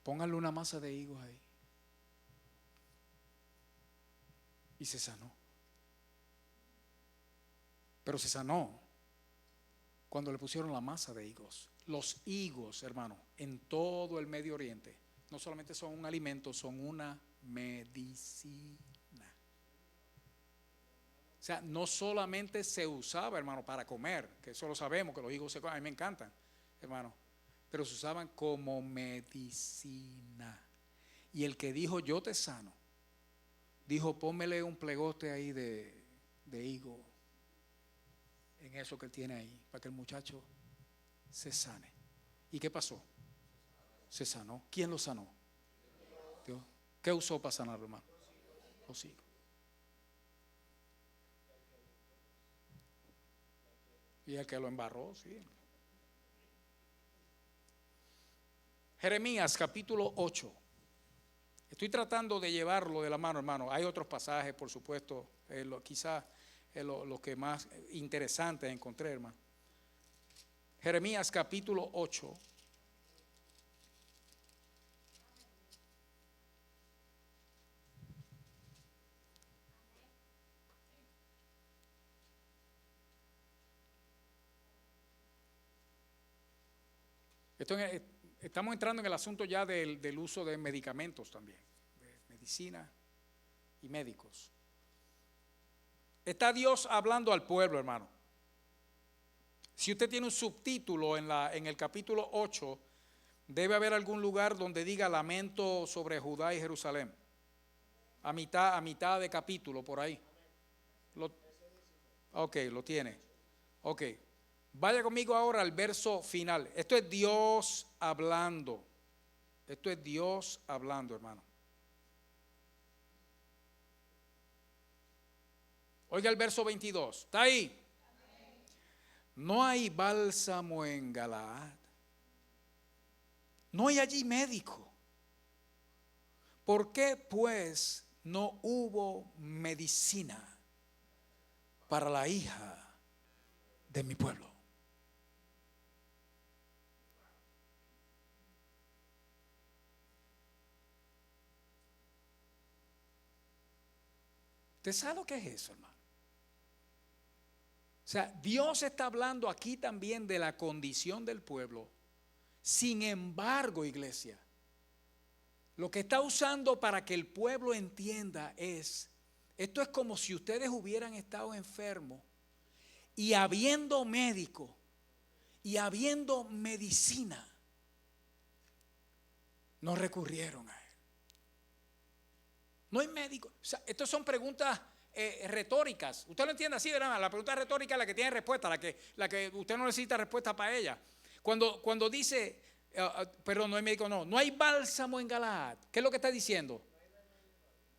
Póngale una masa de higos ahí. Y se sanó. Pero se sanó cuando le pusieron la masa de higos. Los higos, hermano, en todo el Medio Oriente, no solamente son un alimento, son una medicina. O sea, no solamente se usaba, hermano, para comer, que eso lo sabemos, que los higos se comen, a mí me encantan, hermano, pero se usaban como medicina. Y el que dijo: yo te sano, dijo: pónmele un plegote ahí de higo en eso que él tiene ahí, para que el muchacho se sane. ¿Y qué pasó? Se sanó. ¿Quién lo sanó? Dios. ¿Qué usó para sanarlo, hermano? Los hijos. Y el que lo embarró, sí. Jeremías capítulo 8. Estoy tratando de llevarlo de la mano, hermano. Hay otros pasajes, por supuesto, quizás lo que más interesante encontré, hermano. Jeremías capítulo 8. Estamos entrando en el asunto ya del uso de medicamentos también, de medicina y médicos. Está Dios hablando al pueblo, hermano. Si usted tiene un subtítulo en el capítulo 8, debe haber algún lugar donde diga lamento sobre Judá y Jerusalén. A mitad de capítulo, por ahí. Ok, lo tiene. Ok. Vaya conmigo ahora al verso final. Esto es Dios hablando. Esto es Dios hablando, hermano. Oiga el verso 22. ¿Está ahí? No hay bálsamo en Galaad. No hay allí médico. ¿Por qué pues no hubo medicina para la hija de mi pueblo? ¿Usted sabe lo que es eso, hermano? O sea, Dios está hablando aquí también de la condición del pueblo. Sin embargo, iglesia, lo que está usando para que el pueblo entienda esto es como si ustedes hubieran estado enfermos y habiendo médico y habiendo medicina, no recurrieron a él. No hay médico. O sea, estas son preguntas retóricas. Usted lo entiende así, ¿verdad? La pregunta retórica es la que tiene respuesta, la que usted no necesita respuesta para ella. Cuando dice, perdón, no hay médico, no hay bálsamo en Galaad. ¿Qué es lo que está diciendo?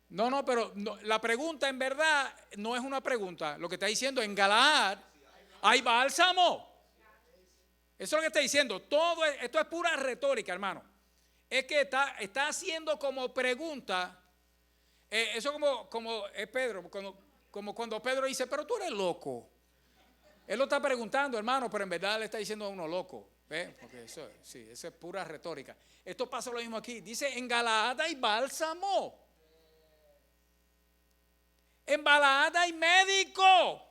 No, pero la pregunta en verdad no es una pregunta. Lo que está diciendo, en Galaad hay bálsamo. Eso es lo que está diciendo. Esto es pura retórica, hermano. Es que está haciendo como pregunta. Eso como es Pedro, como cuando Pedro dice, pero tú eres loco. Él lo está preguntando, hermano, pero en verdad le está diciendo a uno loco. ¿Ve? Porque eso es pura retórica. Esto pasa lo mismo aquí. Dice, en Galaad hay bálsamo. En Galaad hay médico.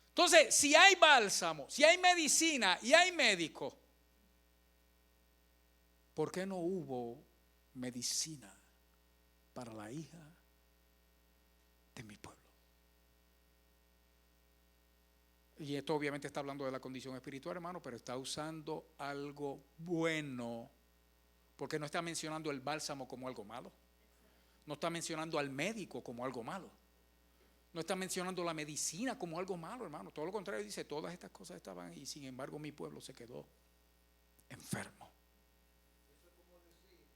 Entonces, si hay bálsamo, si hay medicina y hay médico, ¿por qué no hubo medicina para la hija de mi pueblo? Y esto obviamente está hablando de la condición espiritual, hermano, pero está usando algo bueno, porque no está mencionando el bálsamo como algo malo, no está mencionando al médico como algo malo, no está mencionando la medicina como algo malo, hermano. Todo lo contrario, dice, todas estas cosas estaban y sin embargo mi pueblo se quedó enfermo.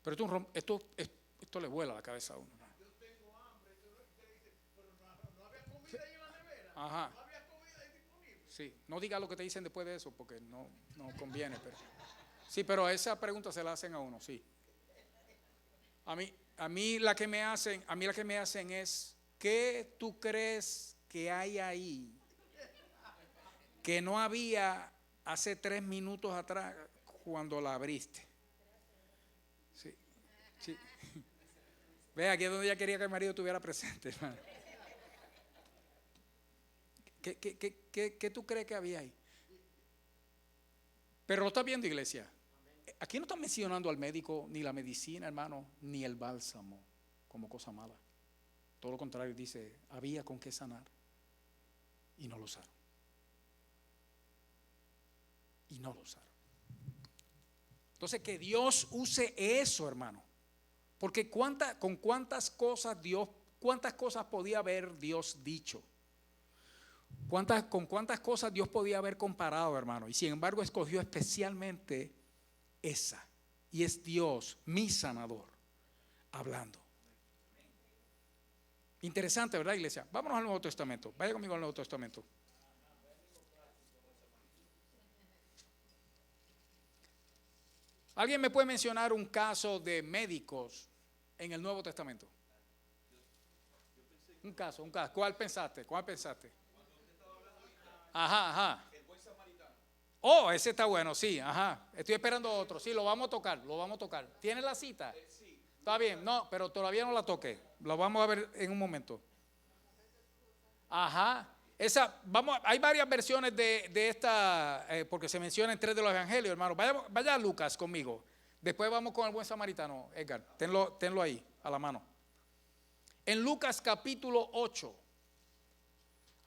Pero esto le vuela la cabeza a uno. Yo tengo hambre, usted dice, pero no había comida ahí en la nevera. Ajá. No había comida ahí disponible. Sí, no diga lo que te dicen después de eso porque no conviene, pero sí, pero esa pregunta se la hacen a uno, sí. A mí la que me hacen es, ¿qué tú crees que hay ahí que no había hace 3 minutos atrás cuando la abriste? Sí. Ve, aquí es donde ella quería que el marido estuviera presente, hermano. ¿Qué tú crees que había ahí? Pero lo estás viendo, iglesia. Aquí no está mencionando al médico, ni la medicina, hermano, ni el bálsamo como cosa mala. Todo lo contrario, dice, había con qué sanar y no lo usaron. Y no lo usaron. Entonces, que Dios use eso, hermano. Porque con cuántas cosas podía haber Dios dicho. Con cuántas cosas Dios podía haber comparado, hermano. Y sin embargo escogió especialmente esa. Y es Dios, mi sanador, hablando. Interesante, ¿verdad, iglesia? Vámonos al Nuevo Testamento. Vaya conmigo al Nuevo Testamento. ¿Alguien me puede mencionar un caso de médicos en el Nuevo Testamento? Un caso. ¿Cuál pensaste? Ajá. Oh, ese está bueno, sí, ajá. Estoy esperando otro. Sí, lo vamos a tocar. ¿Tiene la cita? Está bien, no, pero todavía no la toqué. Lo vamos a ver en un momento. Ajá. Hay varias versiones de esta, porque se menciona en 3 de los evangelios, hermano. Vaya a Lucas conmigo. Después vamos con el buen samaritano, Edgar. Tenlo ahí, a la mano. En Lucas capítulo 8.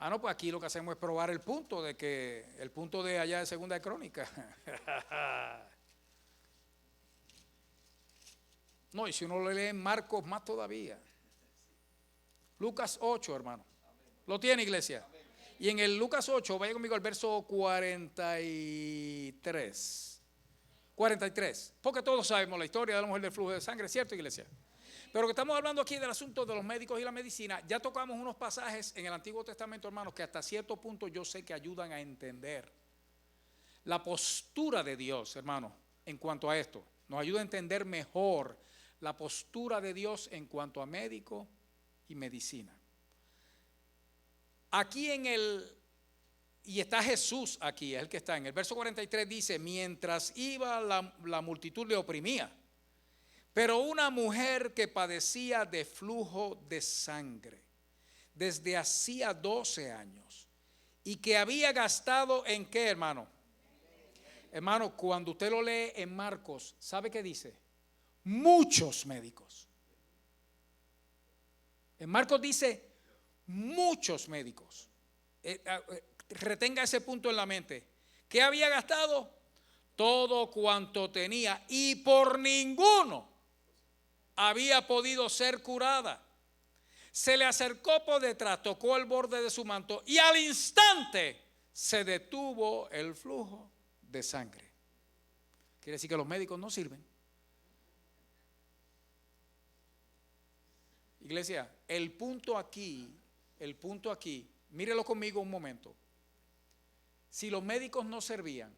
No, pues aquí lo que hacemos es probar el punto de allá de Segunda de Crónicas. No, y si uno lo lee en Marcos, más todavía. Lucas 8, hermano. ¿Lo tiene, iglesia? Y en el Lucas 8, vaya conmigo al verso 43. Porque todos sabemos la historia de la mujer del flujo de sangre, ¿cierto, iglesia? Pero que estamos hablando aquí del asunto de los médicos y la medicina. Ya tocamos unos pasajes en el Antiguo Testamento, hermanos, que hasta cierto punto yo sé que ayudan a entender la postura de Dios, hermano, en cuanto a esto. Nos ayuda a entender mejor la postura de Dios en cuanto a médico y medicina. Aquí y está Jesús aquí, es el que está en el verso 43, dice: mientras iba la multitud le oprimía, pero una mujer que padecía de flujo de sangre desde hacía 12 años y que había gastado ¿en qué, hermano? Hermano, cuando usted lo lee en Marcos, ¿sabe qué dice? Muchos médicos. En Marcos dice muchos médicos. Retenga ese punto en la mente. ¿Qué había gastado? Todo cuanto tenía, y por ninguno había podido ser curada. Se le acercó por detrás, tocó el borde de su manto y al instante se detuvo el flujo de sangre. Quiere decir que los médicos no sirven. Iglesia, el punto aquí, mírelo conmigo un momento. Si los médicos no servían,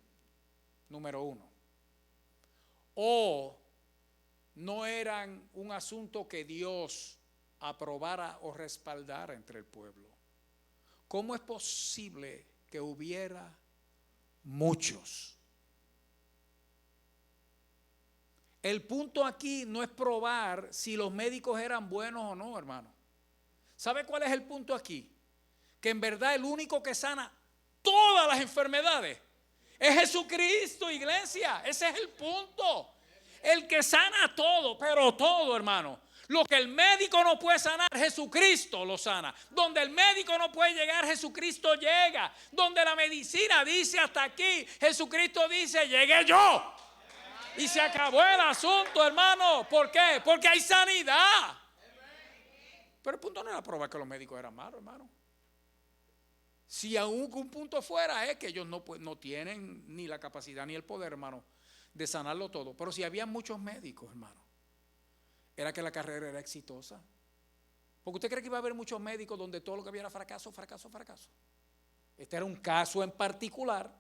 número uno, o no eran un asunto que Dios aprobara o respaldara entre el pueblo, ¿cómo es posible que hubiera muchos? El punto aquí no es probar si los médicos eran buenos o no, hermano. ¿Sabe cuál es el punto aquí? Que en verdad el único que sana todas las enfermedades es Jesucristo, iglesia. Ese es el punto. El que sana todo, pero todo, hermano. Lo que el médico no puede sanar, Jesucristo lo sana. Donde el médico no puede llegar, Jesucristo llega. Donde la medicina dice hasta aquí, Jesucristo dice, llegué yo. Y se acabó el asunto, hermano. ¿Por qué? Porque hay sanidad. Pero el punto no era probar que los médicos eran malos, hermano. Si aún un punto fuera es que ellos no tienen ni la capacidad ni el poder, hermano, de sanarlo todo. Pero si había muchos médicos, hermano, era que la carrera era exitosa. Porque usted cree que iba a haber muchos médicos donde todo lo que había era fracaso. Este era un caso en particular,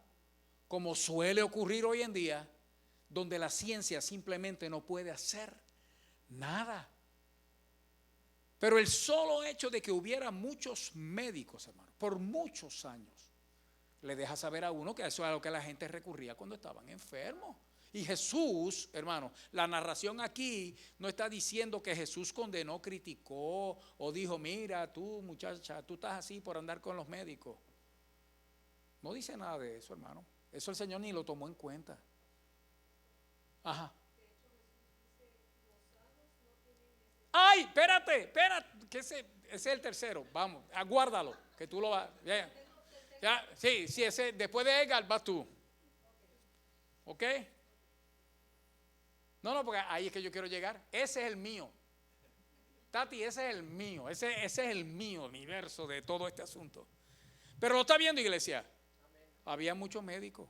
como suele ocurrir hoy en día, donde la ciencia simplemente no puede hacer nada. Pero el solo hecho de que hubiera muchos médicos, hermano, por muchos años, le deja saber a uno que eso es a lo que la gente recurría cuando estaban enfermos. Y Jesús, hermano, la narración aquí no está diciendo que Jesús condenó, criticó o dijo, mira tú muchacha, tú estás así por andar con los médicos. No dice nada de eso, hermano. Eso el Señor ni lo tomó en cuenta. Ajá. Ay, espérate, que ese es el tercero. Vamos, aguárdalo, que tú lo vas. Ya, sí, ese, después de Edgar vas tú. ¿Ok? No, porque ahí es que yo quiero llegar. Ese es el mío. Tati, ese es el mío. Ese es el mío, mi verso de todo este asunto. Pero lo está viendo, iglesia. Había muchos médicos.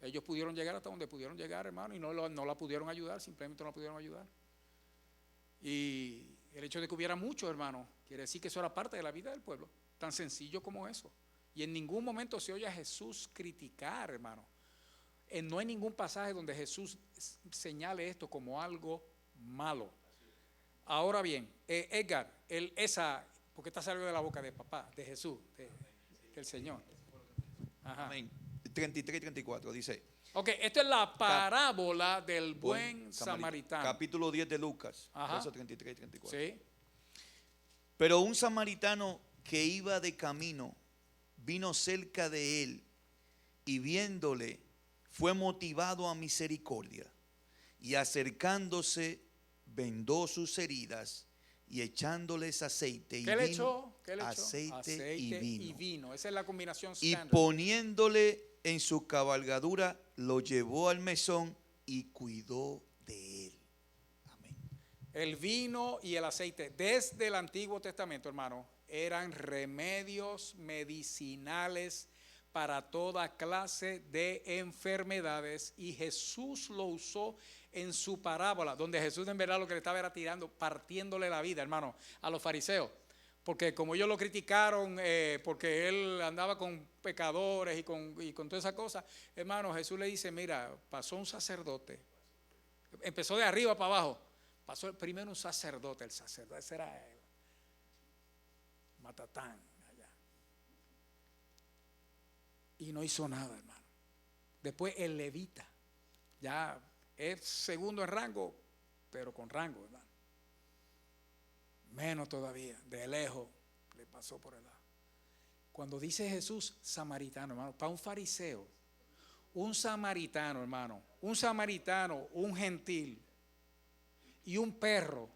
Ellos pudieron llegar hasta donde pudieron llegar, hermano, y no la pudieron ayudar, simplemente no la pudieron ayudar. Y el hecho de que hubiera muchos, hermano, quiere decir que eso era parte de la vida del pueblo. Tan sencillo como eso. Y en ningún momento se oye a Jesús criticar, hermano. No hay ningún pasaje donde Jesús señale esto como algo malo. Ahora bien, Edgar, porque está saliendo de la boca de papá, de Jesús, del Señor. Ajá. Amén. 33 y 34 dice. Ok, esto es la parábola del buen samaritano. Capítulo 10 de Lucas, Ajá. versos 33 y 34. Sí. Pero un samaritano que iba de camino vino cerca de él y viéndole fue motivado a misericordia y acercándose vendó sus heridas y echándoles aceite y ¿Qué le vino. echó? ¿Qué le echó? Aceite y vino. Esa es la combinación Y estándar. poniéndole en su cabalgadura, lo llevó al mesón y cuidó de él. Amén. El vino y el aceite, desde el Antiguo Testamento, hermano, eran remedios medicinales para toda clase de enfermedades, y Jesús lo usó en su parábola, donde Jesús en verdad lo que le estaba era tirando, partiéndole la vida, hermano, a los fariseos. Porque como ellos lo criticaron, porque él andaba con pecadores y con todas esas cosas, hermano, Jesús le dice, mira, pasó un sacerdote, empezó de arriba para abajo, pasó primero un sacerdote, el sacerdote, ese era él, Matatán, allá. Y no hizo nada, hermano. Después el levita, ya es segundo en rango, pero con rango, hermano. Menos todavía, de lejos le pasó por el lado. Cuando dice Jesús samaritano, hermano, para un fariseo, un samaritano, hermano, un gentil y un perro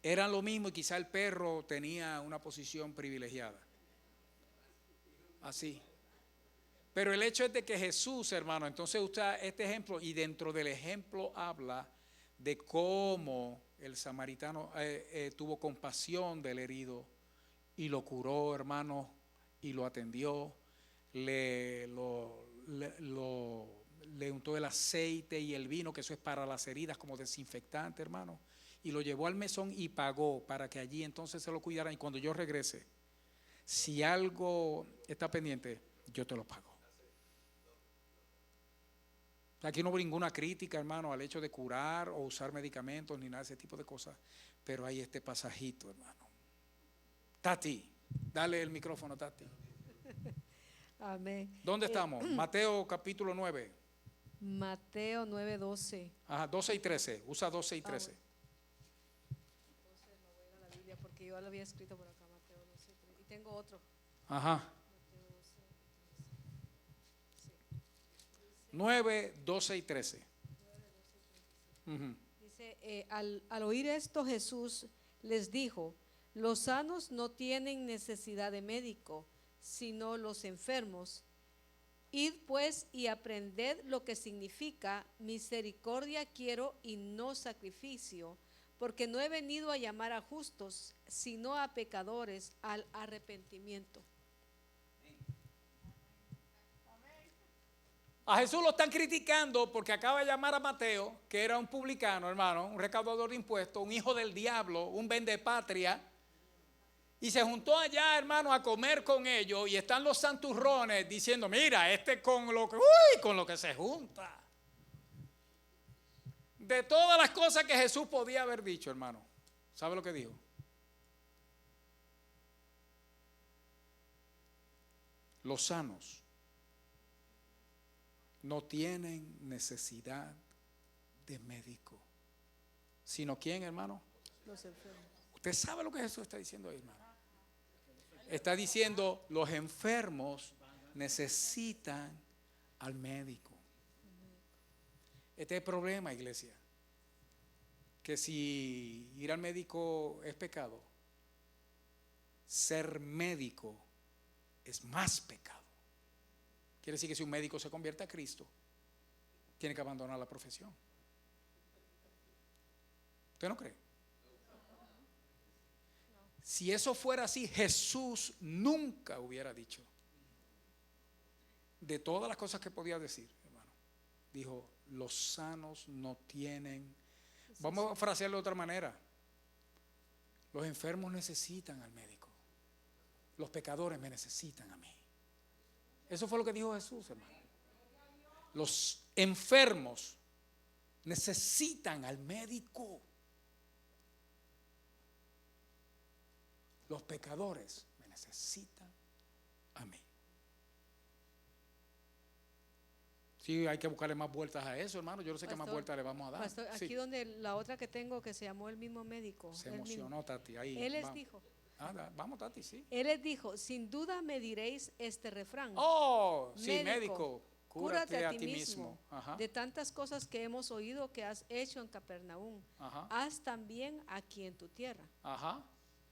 eran lo mismo, y quizá el perro tenía una posición privilegiada. Así. Pero el hecho es de que Jesús, hermano, entonces usted este ejemplo, y dentro del ejemplo habla de cómo el samaritano tuvo compasión del herido y lo curó, hermano, y lo atendió, le untó el aceite y el vino, que eso es para las heridas como desinfectante, hermano, y lo llevó al mesón y pagó para que allí entonces se lo cuidaran. Y cuando yo regrese, si algo está pendiente, yo te lo pago. Aquí no hubo ninguna crítica, hermano, al hecho de curar o usar medicamentos ni nada de ese tipo de cosas, pero hay este pasajito, hermano. Tati, dale el micrófono, Tati. Amén. ¿Dónde estamos? Mateo capítulo 9. Mateo 9:12. Ajá, 12 y 13. Usa 12 y 13. Entonces no voy a ir a la Biblia porque yo lo había escrito por acá, Mateo 12. Y tengo otro. Ajá. Mateo 12. 9, 12 y 13. Uh-huh. Dice, al oír esto Jesús les dijo, los sanos no tienen necesidad de médico, sino los enfermos. Id pues y aprended lo que significa misericordia quiero y no sacrificio, porque no he venido a llamar a justos, sino a pecadores al arrepentimiento. A Jesús lo están criticando porque acaba de llamar a Mateo, que era un publicano, hermano, un recaudador de impuestos, un hijo del diablo, un vendepatria, y se juntó allá, hermano, a comer con ellos, y están los santurrones diciendo, mira, con lo que se junta. De todas las cosas que Jesús podía haber dicho, hermano, ¿sabe lo que dijo? Los sanos no tienen necesidad de médico, sino ¿quién, hermano? Los enfermos. Usted sabe lo que Jesús está diciendo ahí, hermano. Está diciendo, los enfermos necesitan al médico. Este es el problema, iglesia, que si ir al médico es pecado, ser médico es más pecado. Quiere decir que si un médico se convierte a Cristo, tiene que abandonar la profesión. ¿Usted no cree? Si eso fuera así, Jesús nunca hubiera dicho, de todas las cosas que podía decir, hermano, dijo, los sanos no tienen, vamos a frasearlo de otra manera, Los enfermos necesitan al médico. Los pecadores me necesitan a mí. Eso fue lo que dijo Jesús, hermano. Los enfermos necesitan al médico. Los pecadores me necesitan a mí. Sí, hay que buscarle más vueltas a eso, hermano. Yo no sé qué más Pastor, vueltas le vamos a dar. Pastor, Sí. aquí donde la otra que tengo que se llamó el mismo médico. Se él mismo. emocionó Tati. Ahí, Él les vamos. dijo, Vamos, Tati, sí. él les dijo, sin duda me diréis este refrán. Oh, sí, médico. Cúrate a ti mismo. Ajá, De tantas cosas que hemos oído que has hecho en Capernaum, ajá, haz también aquí en tu tierra. ajá.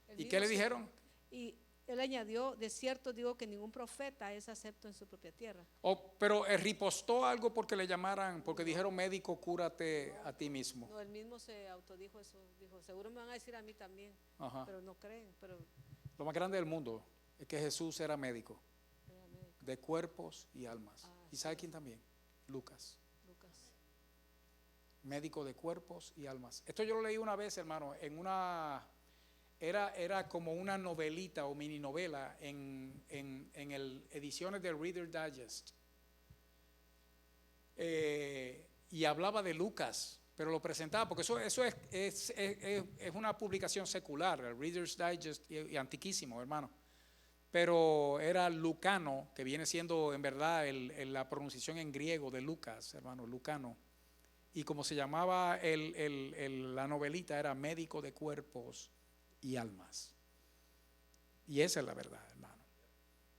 Él ¿Y dijo, qué le sí. dijeron? Y él añadió, de cierto digo que ningún profeta es acepto en su propia tierra. Oh, pero ripostó algo porque le llamaran, porque dijeron médico, cúrate a ti mismo. No, él mismo se autodijo eso. Dijo, seguro me van a decir a mí también, Ajá. pero no creen. Pero Lo más grande del mundo es que Jesús era médico era médico. de cuerpos y almas. ¿Y sí. sabe quién también? Lucas. Lucas. Médico de cuerpos y almas. Esto yo lo leí una vez, hermano, en una... Era como una novelita o mini novela en el ediciones de Reader Digest. Y hablaba de Lucas, pero lo presentaba, porque eso es una publicación secular, el Reader's Digest, y antiquísimo, hermano. Pero era Lucano, que viene siendo en verdad la pronunciación en griego de Lucas, hermano, Lucano. Y como se llamaba la novelita, era médico de cuerpos y almas. Y esa es la verdad, hermano.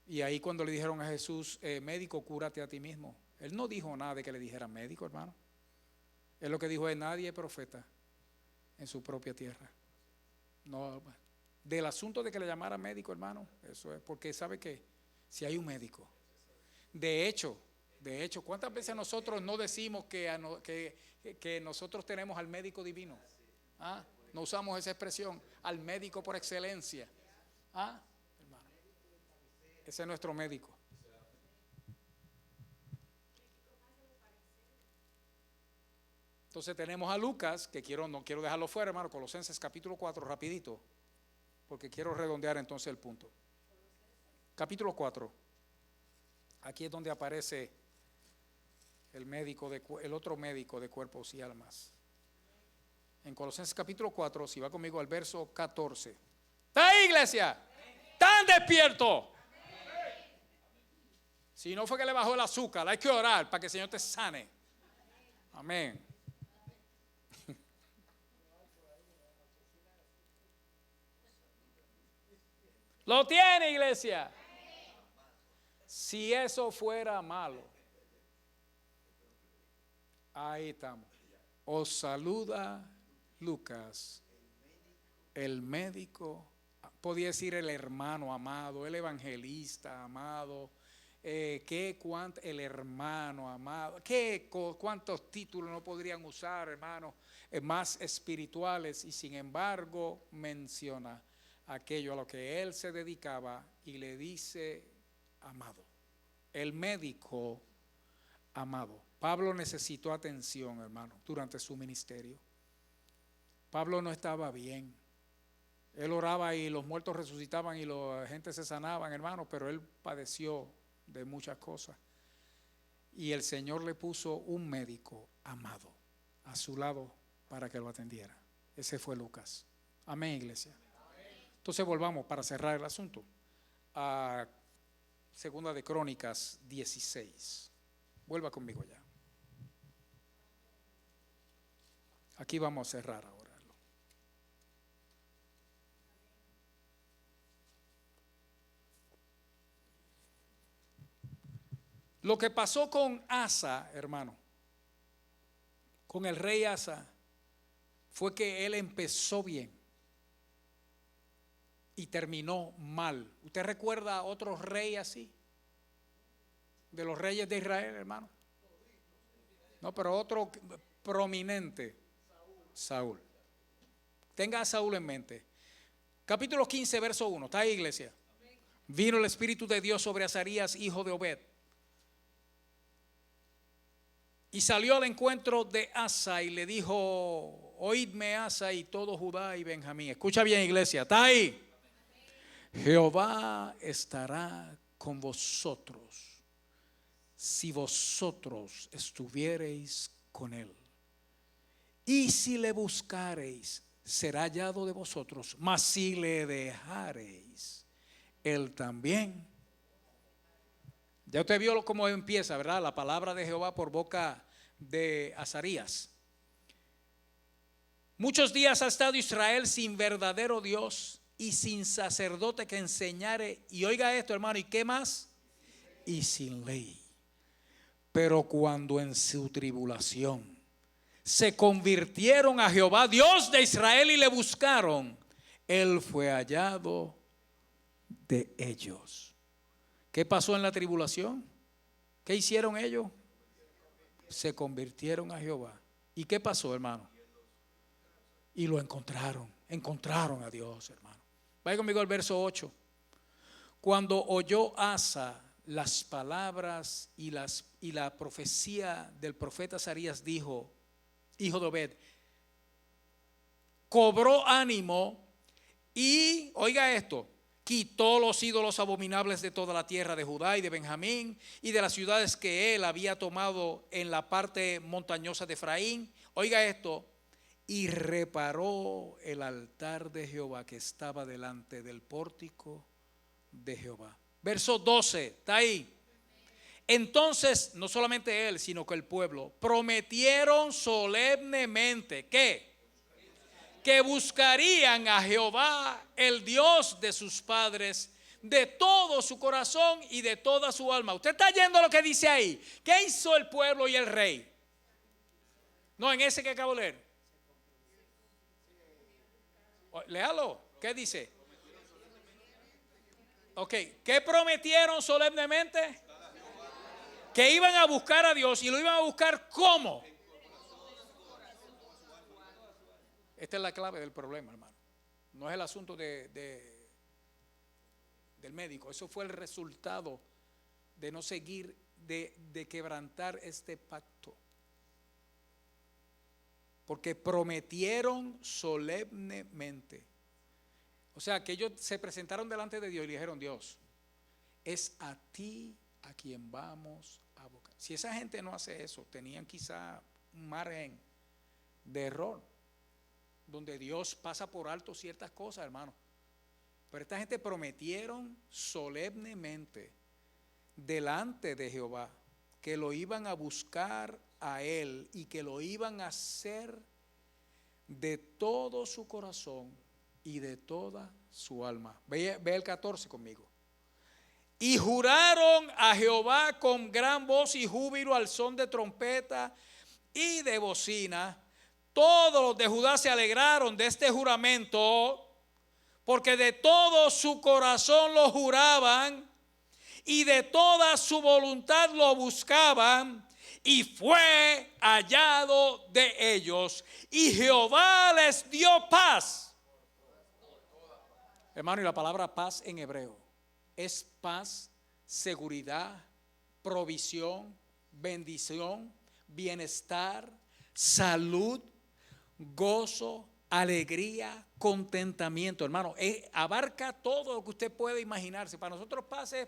Y ahí cuando le dijeron a Jesús, médico, cúrate a ti mismo, él no dijo nada de que le dijera médico, hermano. Él lo que dijo es, nadie es profeta en su propia tierra. No, del asunto de que le llamara médico, hermano, eso es porque sabe que si hay un médico. De hecho, ¿cuántas veces nosotros no decimos que nosotros tenemos al médico divino? ¿Ah? No usamos esa expresión, al médico por excelencia. ¿Ah? Hermano, ese es nuestro médico. Entonces tenemos a Lucas, que no quiero dejarlo fuera, hermano, Colosenses capítulo 4, rapidito, porque quiero redondear entonces el punto. Capítulo 4, aquí es donde aparece el otro médico de cuerpos y almas. En Colosenses capítulo 4, si va conmigo al verso 14. ¿Está ahí, iglesia? ¿Están despiertos? Si no fue que le bajó el azúcar, hay que orar para que el Señor te sane. Amén. ¿Lo tiene, iglesia? Si eso fuera malo, ahí estamos. Os saluda Lucas, el médico, podía decir el hermano amado, el evangelista amado, el hermano amado, cuántos títulos no podrían usar, hermanos, más espirituales, y sin embargo menciona aquello a lo que él se dedicaba y le dice amado, el médico amado. Pablo necesitó atención, hermano, durante su ministerio. Pablo no estaba bien. Él oraba y los muertos resucitaban y la gente se sanaban, hermano, pero él padeció de muchas cosas. Y el Señor le puso un médico amado a su lado para que lo atendiera. Ese fue Lucas. Amén, iglesia. Entonces volvamos para cerrar el asunto a Segunda de Crónicas 16. Vuelva conmigo ya. Aquí vamos a cerrar ahora. Lo que pasó con Asa, hermano, con el rey Asa, fue que él empezó bien y terminó mal. ¿Usted recuerda otro rey así? De los reyes de Israel, hermano. No, pero otro prominente, Saúl. Tenga a Saúl en mente. Capítulo 15, verso 1. ¿Está ahí, iglesia? Vino el Espíritu de Dios sobre Azarías, hijo de Obed. Y salió al encuentro de Asa y le dijo: oídme Asa y todo Judá y Benjamín. Escucha bien, iglesia, ¿está ahí? Jehová estará con vosotros si vosotros estuviereis con él. Y si le buscareis, será hallado de vosotros. Mas si le dejareis, él también. Ya usted vio cómo empieza, ¿verdad? La palabra de Jehová por boca de Azarías. Muchos días ha estado Israel sin verdadero Dios y sin sacerdote que enseñare. Y oiga esto, hermano, ¿y qué más? Y sin ley. Pero cuando en su tribulación se convirtieron a Jehová, Dios de Israel, y le buscaron, él fue hallado de ellos. ¿Qué pasó en la tribulación? ¿Qué hicieron ellos? Se convirtieron a Jehová. ¿Y qué pasó, hermano? Y lo encontraron a Dios, hermano. Vaya conmigo al verso 8. Cuando oyó Asa las palabras y la profecía del profeta Azarías, dijo, hijo de Obed, cobró ánimo y, oiga esto, quitó los ídolos abominables de toda la tierra de Judá y de Benjamín y de las ciudades que él había tomado en la parte montañosa de Efraín. Oiga esto, y reparó el altar de Jehová que estaba delante del pórtico de Jehová. Verso 12, está ahí. Entonces, no solamente él, sino que el pueblo prometieron solemnemente que buscarían a Jehová, el Dios de sus padres, de todo su corazón y de toda su alma. Usted está oyendo lo que dice ahí. ¿Qué hizo el pueblo y el rey? No, en ese que acabo de leer. Léalo. ¿Qué dice? Ok, ¿qué prometieron solemnemente? Que iban a buscar a Dios, y lo iban a buscar ¿cómo? Esta es la clave del problema, hermano. No es el asunto del médico. Eso fue el resultado de no seguir, de quebrantar este pacto. Porque prometieron solemnemente. O sea, que ellos se presentaron delante de Dios y le dijeron, Dios, es a ti a quien vamos a buscar. Si esa gente no hace eso, tenían quizá un margen de error, donde Dios pasa por alto ciertas cosas, hermano. Pero esta gente prometieron solemnemente delante de Jehová que lo iban a buscar a él y que lo iban a hacer de todo su corazón y de toda su alma. Ve el 14 conmigo. Y juraron a Jehová con gran voz y júbilo al son de trompeta y de bocina. Todos los de Judá se alegraron de este juramento, porque de todo su corazón lo juraban y de toda su voluntad lo buscaban, y fue hallado de ellos, y Jehová les dio paz. Hermano, y la palabra paz en hebreo es paz, seguridad, provisión, bendición, bienestar, salud, gozo, alegría, contentamiento. Hermano, abarca todo lo que usted puede imaginarse. Para nosotros paz es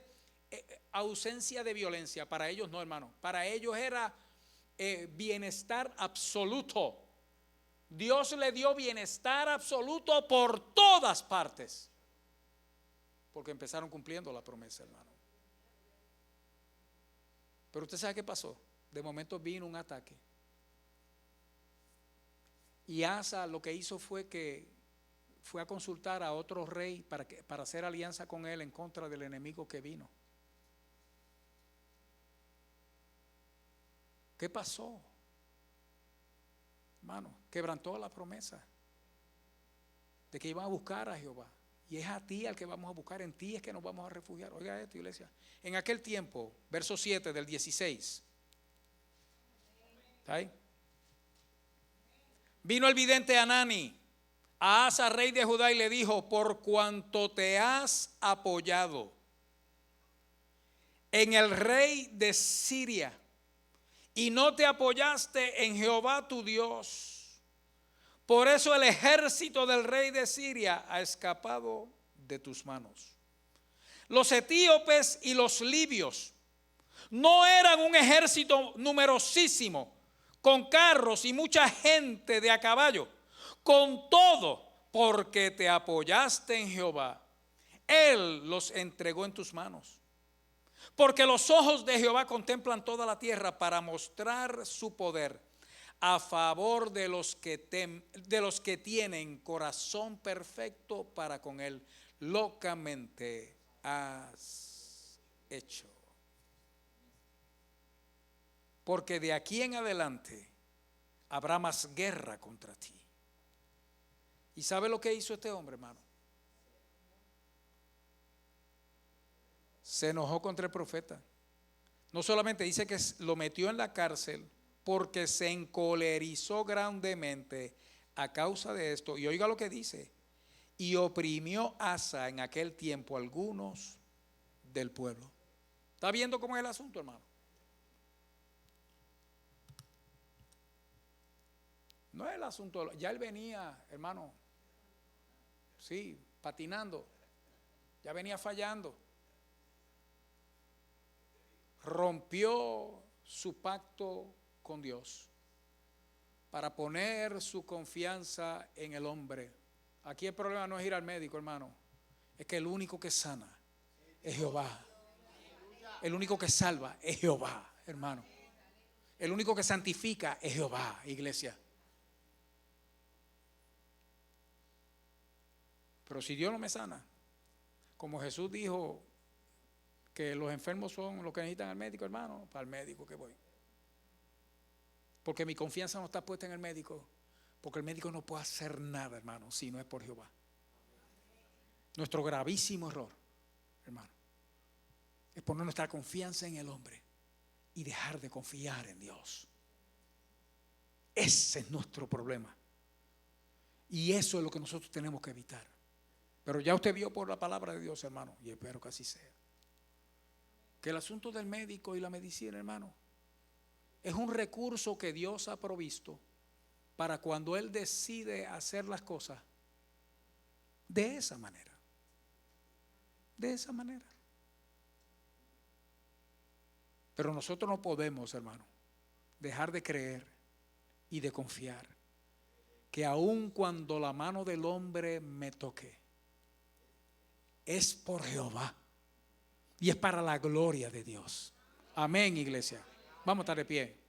ausencia de violencia. Para ellos no, hermano. Para ellos era bienestar absoluto. Dios le dio bienestar absoluto por todas partes, porque empezaron cumpliendo la promesa, hermano. Pero usted sabe qué pasó. De momento vino un ataque. Y Asa lo que hizo fue que fue a consultar a otro rey para hacer alianza con él en contra del enemigo que vino. ¿Qué pasó? Hermano, quebrantó la promesa de que iban a buscar a Jehová. Y es a ti al que vamos a buscar, en ti es que nos vamos a refugiar. Oiga esto, iglesia. En aquel tiempo, verso 7 del 16. ¿Está ahí? Vino el vidente Hanani a Asa, rey de Judá, y le dijo: por cuanto te has apoyado en el rey de Siria y no te apoyaste en Jehová tu Dios, Por eso el ejército del rey de Siria ha escapado de tus manos. Los etíopes y los libios no eran un ejército numerosísimo, con carros y mucha gente de a caballo. Con todo, porque te apoyaste en Jehová, Él los entregó en tus manos. Porque los ojos de Jehová contemplan toda la tierra para mostrar su poder a favor de los que tienen corazón perfecto para con Él. Locamente has hecho. Porque de aquí en adelante habrá más guerra contra ti. ¿Y sabe lo que hizo este hombre, hermano? Se enojó contra el profeta. No solamente dice que lo metió en la cárcel porque se encolerizó grandemente a causa de esto. Y oiga lo que dice. Y oprimió Asa en aquel tiempo a algunos del pueblo. ¿Está viendo cómo es el asunto, hermano? No es el asunto, ya él venía, hermano, sí, patinando, ya venía fallando. Rompió su pacto con Dios para poner su confianza en el hombre. Aquí el problema no es ir al médico, hermano, es que el único que sana es Jehová. El único que salva es Jehová, hermano. El único que santifica es Jehová, iglesia. Pero si Dios no me sana, como Jesús dijo que los enfermos son los que necesitan al médico, hermano, para el médico que voy. Porque mi confianza no está puesta en el médico, porque el médico no puede hacer nada, hermano, si no es por Jehová. Nuestro gravísimo error, hermano, es poner nuestra confianza en el hombre y dejar de confiar en Dios. Ese es nuestro problema. Y eso es lo que nosotros tenemos que evitar. Pero ya usted vio por la palabra de Dios, hermano, y espero que así sea, que el asunto del médico y la medicina, hermano, es un recurso que Dios ha provisto para cuando Él decide hacer las cosas de esa manera. De esa manera. Pero nosotros no podemos, hermano, dejar de creer y de confiar que aun cuando la mano del hombre me toque, es por Jehová y es para la gloria de Dios. Amén, iglesia. Vamos a estar de pie.